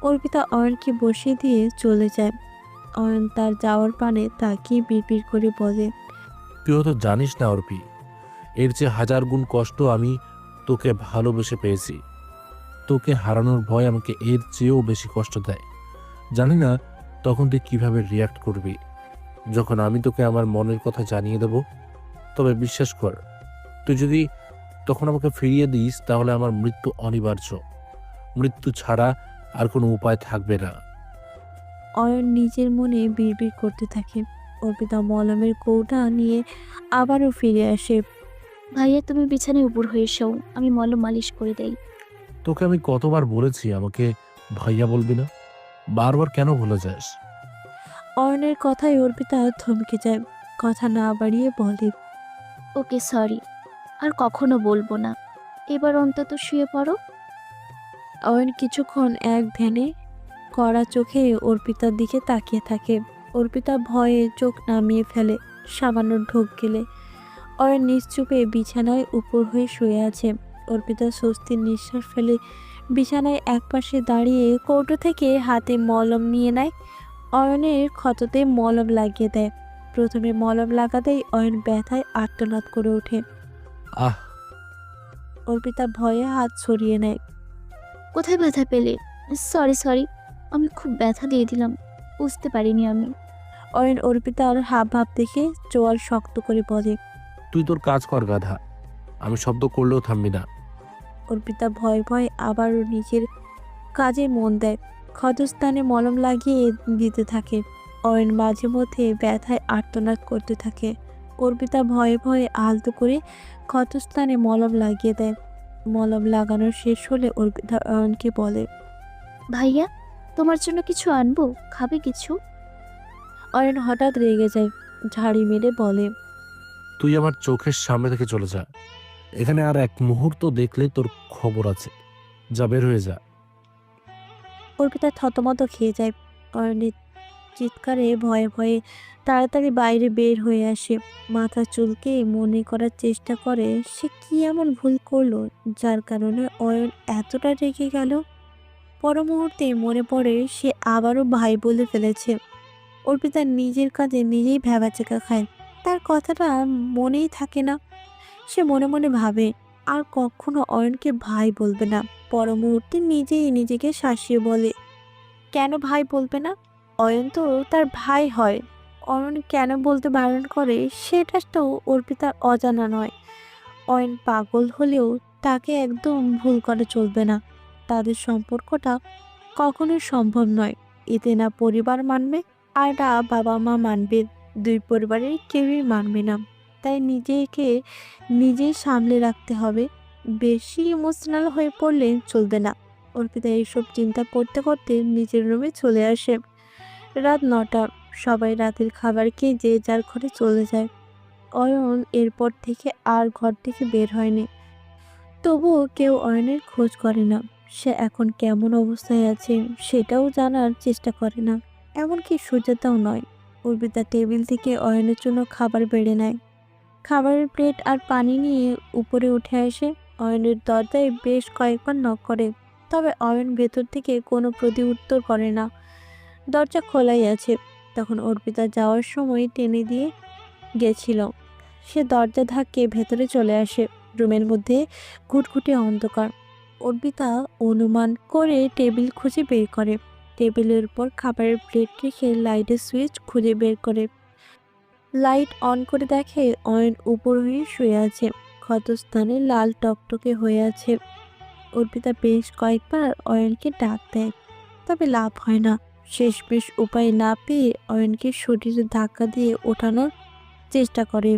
অর্পিতা অয়নকে বসিয়ে দিয়ে চলে যায়। অয়ন তার যাওয়ার পানে তাকিয়ে বিড়বিড় করে বলে, তুই হয়তো জানিস না অর্পি, এর চেয়ে হাজার গুণ কষ্ট আমি তোকে ভালোবেসে পেয়েছি। তোকে হারানোর ভয় আমাকে এর চেয়েও বেশি কষ্ট দেয়। জানি না তখন তুই কিভাবে রিয়াক্ট করবি যখন আমি তোকে আমার মনের কথা জানিয়ে দেব। তবে বিশ্বাস কর, তুই যদি তখন আমাকে ফিরিয়ে দিস তাহলে আমার মৃত্যু অনিবার্য। মৃত্যু ছাড়া আর কোনো উপায় থাকবে না। অয়ন নিজের মনে বিড়বিড় করতে থাকে। অর্পিতা মলমের কৌটা নিয়ে আবারও ফিরে আসে। ভাইয়া, তুমি বিছানায় উপর হয়ে এসো, আমি মলম মালিশ করে দেই। তোকে আমি কতবার বলেছি আমাকে ভাইয়া বলবি না? বারবার কেন ভুলে যাস? অয়নের কথায় অর্পিতা থমকে যায়। কথা না বাড়িয়ে বলে, ওকে, সরি, আর কখনো বলবো না। এবার অন্তত শুয়ে পড়ো। অয়ন কিছুক্ষণ এক ধ্যানে কড়া চোখে অর্পিতার দিকে তাকিয়ে থাকে। অর্পিতা ভয়ে চোখ নামিয়ে ফেলে। সামান্য ঢোক গেলে অয়ন নিশ্চুপে বিছানায় উপর হয়ে শুয়ে আছে। অর্পিতা স্বস্তির নিঃশ্বাস ফেলে বিছানায় একপাশে দাঁড়িয়ে কৌটো থেকে হাতে মলম নিয়ে নেয়। অয়নের ক্ষততে মলম লাগিয়ে দেয়। প্রথমে মলম লাগাতেই অয়ন ব্যথায় আর্তনাদ করে ওঠে। আহ! অর্পিতা ভয়ে হাত সরিয়ে নেয়। কোথায় ব্যথা পেলে? সরি সরি, আমি খুব ব্যথা দিয়ে দিলাম, বুঝতে পারিনি আমি। অয়ন অর্পিতার হাব ভাব দেখে চোয়াল শক্ত করে বলে, তুই তোর কাজ কর গাধা, আমি শব্দ করলেও থামবি না। অর্পিতা ভয়ে ভয়ে আবারও নিজের কাজে মন দেয়। ক্ষতস্থানে মলম লাগিয়ে দিতে থাকে। অয়ন মাঝে মধ্যে ব্যথায় আর্তনাদ করতে থাকে। অর্পিতা ভয়ে ভয়ে আলতো করে ক্ষতস্থানে মলম লাগিয়ে দেয়। মলম লাগানো শেষ হলে অর্পিতা অয়নকে বলে, ভাইয়া, তোমার জন্য কিছু আনবো? খাবে কিছু? অয়ন হঠাৎ রেগে যায়। ঝাড়ি মেরে বলে, তুই আমার চোখের সামনে থেকে চলে যা। এখানে আর এক মুহূর্ত দেখলে তোর খবর আছে। যা, বের হয়ে যা। অর্পিতা থতমত খেয়ে যায়। অয়নের চিৎকারে ভয়ে ভয়ে তাড়াতাড়ি বাইরে বের হয়ে আসে। মাথা চুলকে মনে করার চেষ্টা করে সে কি এমন ভুল করলো যার কারণে অয়ন এতটা রেগে গেল। পর মুহূর্তে মনে পড়ে সে আবারও ভাই বলে ফেলেছে। অর্পিতা নিজের কাজে নিজেই ভ্যাবাচেকা খায়। তার কথাটা মনেই থাকে না। সে মনে মনে ভাবে আর কখনো অয়নকে ভাই বলবে না। পর মুহূর্তে নিজেই নিজেকে শাসিয়ে বলে, কেন ভাই বলবে না? অয়ন তো তার ভাই হয়। অয়ন কেন বলতে বারণ করে সেটা তো অর্পিতার অজানা নয়। অয়ন পাগল হলেও তাকে একদম ভুল করে চলবে না। তাদের সম্পর্কটা কখনোই সম্ভব নয়। এতে না পরিবার মানবে আর না বাবা মা মানবে। দুই পরিবারের কেউই মানবে না। তাই নিজেকে নিজেই সামলে রাখতে হবে। বেশি ইমোশনাল হয়ে পড়লে চলবে না। অর্পিতা এইসব চিন্তা করতে করতে নিজের রুমে চলে আসে। রাত 9টা। সবাই রাতের খাবার খেয়ে যে যার ঘরে চলে যায়। অয়ন এরপর থেকে আর ঘর থেকে বের হয়নি। তবুও কেউ অয়নের খোঁজ করে না। সে এখন কেমন অবস্থায় আছে সেটাও জানার চেষ্টা করে না। এমনকি সুজাতাও নয়। অর্পিতা টেবিল থেকে অয়নের জন্য খাবার বেড়ে নেয়। খাবারের প্লেট আর পানি নিয়ে উপরে উঠে আসে। অয়নের দরজায় বেশ কয়েকবার নক করে, তবে অয়ন ভেতর থেকে কোনো প্রতিউত্তর করে না। দরজা খোলাই আছে। তখন অর্পিতা যাওয়ার সময় টেনে দিয়ে গেছিল। সে দরজা ধাক্কে ভেতরে চলে আসে। রুমের মধ্যে ঘুটঘুটে অন্ধকার। অর্পিতা অনুমান করে টেবিল খুঁজে বের করে। টেবিলের উপর খাবারের প্লেট রেখে লাইটের সুইচ খুঁজে বের করে। লাইট অন করে দেখে অয়ন উপর হয়ে শুয়ে আছে। ক্ষতস্থানে লাল টকটকে হয়ে আছে। অর্পিতা বেশ কয়েকবার অয়নকে ডাক দেয়, তবে লাভ হয় না। শেষমেশ উপায় না পেয়ে অয়নকে শরীরে ধাক্কা দিয়ে ওঠানোর চেষ্টা করে।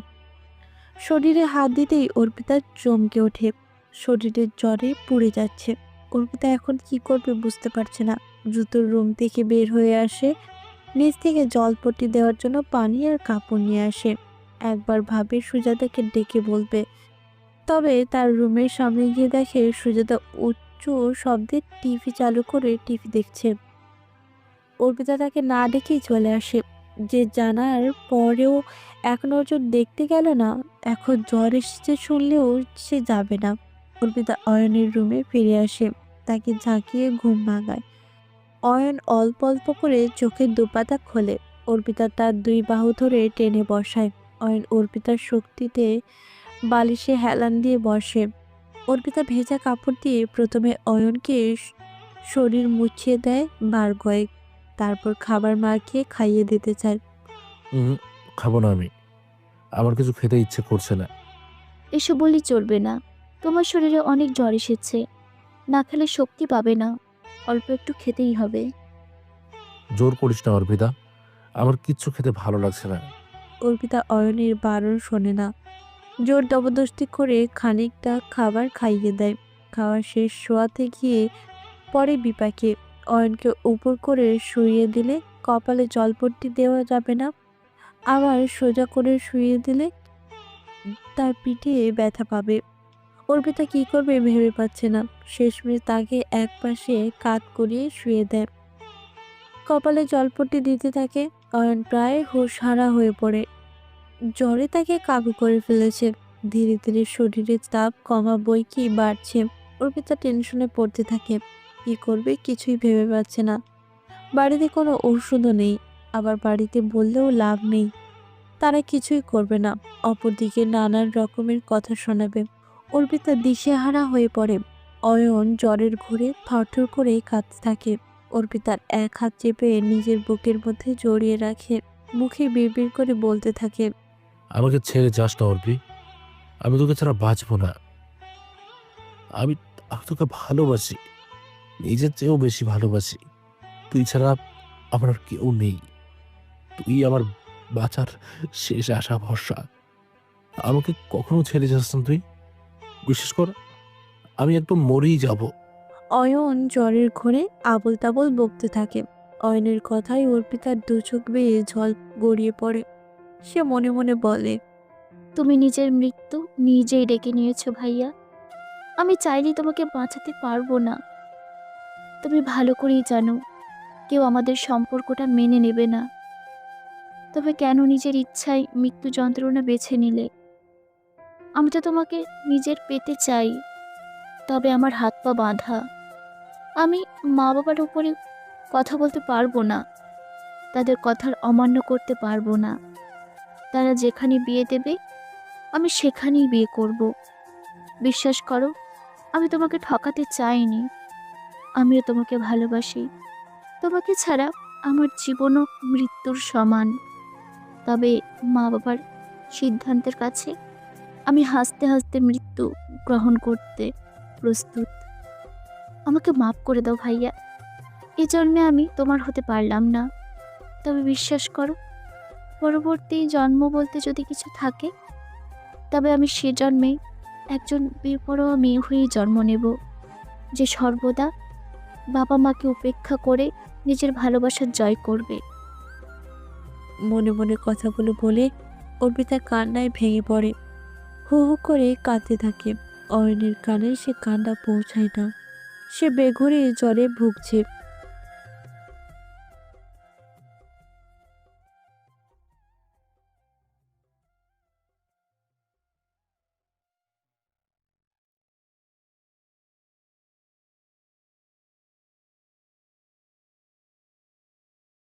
শরীরে হাত দিতেই অর্পিতা চমকে ওঠে। শরীরের জ্বরে পুড়ে যাচ্ছে। অর্পিতা এখন কি করবে বুঝতে পারছে না। দ্রুত রুম থেকে বের হয়ে আসে। নিচ থেকে জলপট্টি দেওয়ার জন্য পানি আর কাপড় নিয়ে আসে। একবার ভাবে সুজাতাকে ডেকে বলবে, তবে তার রুমের সামনে গিয়ে দেখে সুজাতা উচ্চ শব্দে টিভি চালু করে টিভি দেখছে। অর্পিতা তাকে না ডেকেই চলে আসে। যে জানার পরেও এক নজর দেখতে গেল না। এখন জ্বর এসেছে শুনলেও সে যাবে না। অর্পিতা অয়নের রুমে ফিরে আসে। তাকে ঝাঁকিয়ে ঘুম ভাঙায়। অয়ন অল্প অল্প করে চোখের দুপাতা খোলে। অর্পিতা তার দুই বাহু ধরে টেনে বসায়। অয়ন অর্পিতার শক্তিতে বালিশে হেলান দিয়ে বসে। অর্পিতা ভেজা কাপড় দিয়ে প্রথমে অয়নকে শরীর মুছিয়ে দেয় বার কয়েক। তারপর খাবার মাখিয়ে খাইয়ে দিতে চায়। খাবো না আমি। আমার কিছু খেতে ইচ্ছে করছে না। এসব বললে চলবে না। তোমার শরীরে অনেক জ্বর এসেছে, না খেলে শক্তি পাবে না। অল্প একটু খেতেই হবে। জোর করিস না অর্পিতা, আমার কিচ্ছু খেতে ভালো লাগছে না। অর্পিতা অয়নের বারণ শোনে না। জোর জবরদস্তি করে খানিকটা খাবার খাইয়ে দেয়। খাওয়া শেষ শোয়াতে গিয়ে পরে বিপাকে। অয়নকে উপর করে শুইয়ে দিলে কপালে জলপট্টি দেওয়া যাবে না। আবার সোজা করে শুইয়ে দিলে তার পিঠে ব্যথা পাবে। অর্পিতা কি করবে ভেবে পাচ্ছে না। শেষমেশ তাকে এক পাশে কাত করিয়ে শুয়ে দেয়। কপালে জলপট্টি দিতে থাকে। অয়ন প্রায় হুঁশহারা হয়ে পড়ে। জ্বরে তাকে কাবু করে ফেলেছে। ধীরে ধীরে শরীরের তাপ কমা বই কি বাড়ছে। অর্পিতা টেনশনে পড়তে থাকে। কি করবে কিছুই ভেবে পাচ্ছে না। বাড়িতে কোনো ঔষধও নেই, আবার বাড়িতে বললেও লাভ নেই। তারা কিছুই করবে না, অপরদিকে নানান রকমের কথা শোনাবে। অর্পিতা দিশেহারা হয়ে পড়ে। অয়ন জ্বরের ঘোরে থরথর করে কাঁদতে থাকে। অর্পিতার এক হাত চেপে নিজের বুকের মধ্যে জড়িয়ে রাখে। মুখে বিড়বিড় করে বলতে থাকে, আমাকে ছেড়ে যাস না অর্পি, আমি তোকে ছাড়া বাঁচবো না। আমি আমি তোকে ভালোবাসি, নিজের চেয়েও বেশি ভালোবাসি। তুই ছাড়া আমার আর কেউ নেই। তুই আমার বাঁচার শেষ আশা ভরসা। আমাকে কখনো ছেড়ে যাস না তুই। বিশেষ কর আমি একদম মরেই যাব। অয়ন জ্বরের ঘোরে আবোল তাবোল বকতে থাকে। অয়নের কথায় অর্পিতার দু চোখ বেয়ে জল গড়িয়ে পড়ে। সে মনে মনে বলে, তুমি নিজের মৃত্যু নিজেই ডেকে নিয়েছো ভাইয়া। আমি চাইলেই তোমাকে বাঁচাতে পারবো না। তুমি ভালো করেই জানো কেউ আমাদের সম্পর্কটা মেনে নেবে না। তবে কেন নিজের ইচ্ছায় মৃত্যু যন্ত্রণা বেছে নিলে? আমি তো তোমাকে নিজের পেতে চাই, তবে আমার হাত পা বাঁধা। আমি মা বাবার উপরে কথা বলতে পারবো না, তাদের কথার অমান্য করতে পারবো না। তারা যেখানে বিয়ে দেবে আমি সেখানেই বিয়ে করব। বিশ্বাস করো, আমি তোমাকে ঠকাতে চাইনি। আমিও তোমাকে ভালোবাসি। তোমাকে ছাড়া আমার জীবনও মৃত্যুর সমান। তবে মা বাবার সিদ্ধান্তের কাছে আমি হাসতে হাসতে মৃত্যু গ্রহণ করতে প্রস্তুত। আমাকে মাফ করে দাও ভাইয়া। এই জন্মে আমি তোমার হতে পারলাম না, তবে বিশ্বাস করো, পরবর্তী জন্ম বলতে যদি কিছু থাকে, তবে আমি সে জন্মে একজন বেপরোয়া মেয়ে হয়েই জন্ম নেব, যে সর্বদা বাবা মাকে উপেক্ষা করে নিজের ভালোবাসার জয় করবে। মনে মনে কথাগুলো বলে অর্পিতা কান্নায় ভেঙে পড়ে। হু হু করে কাঁদতে থাকে। অয়নের কানে সে কান্না পৌঁছায় না। সে বেঘরে জ্বরে ভুগছে।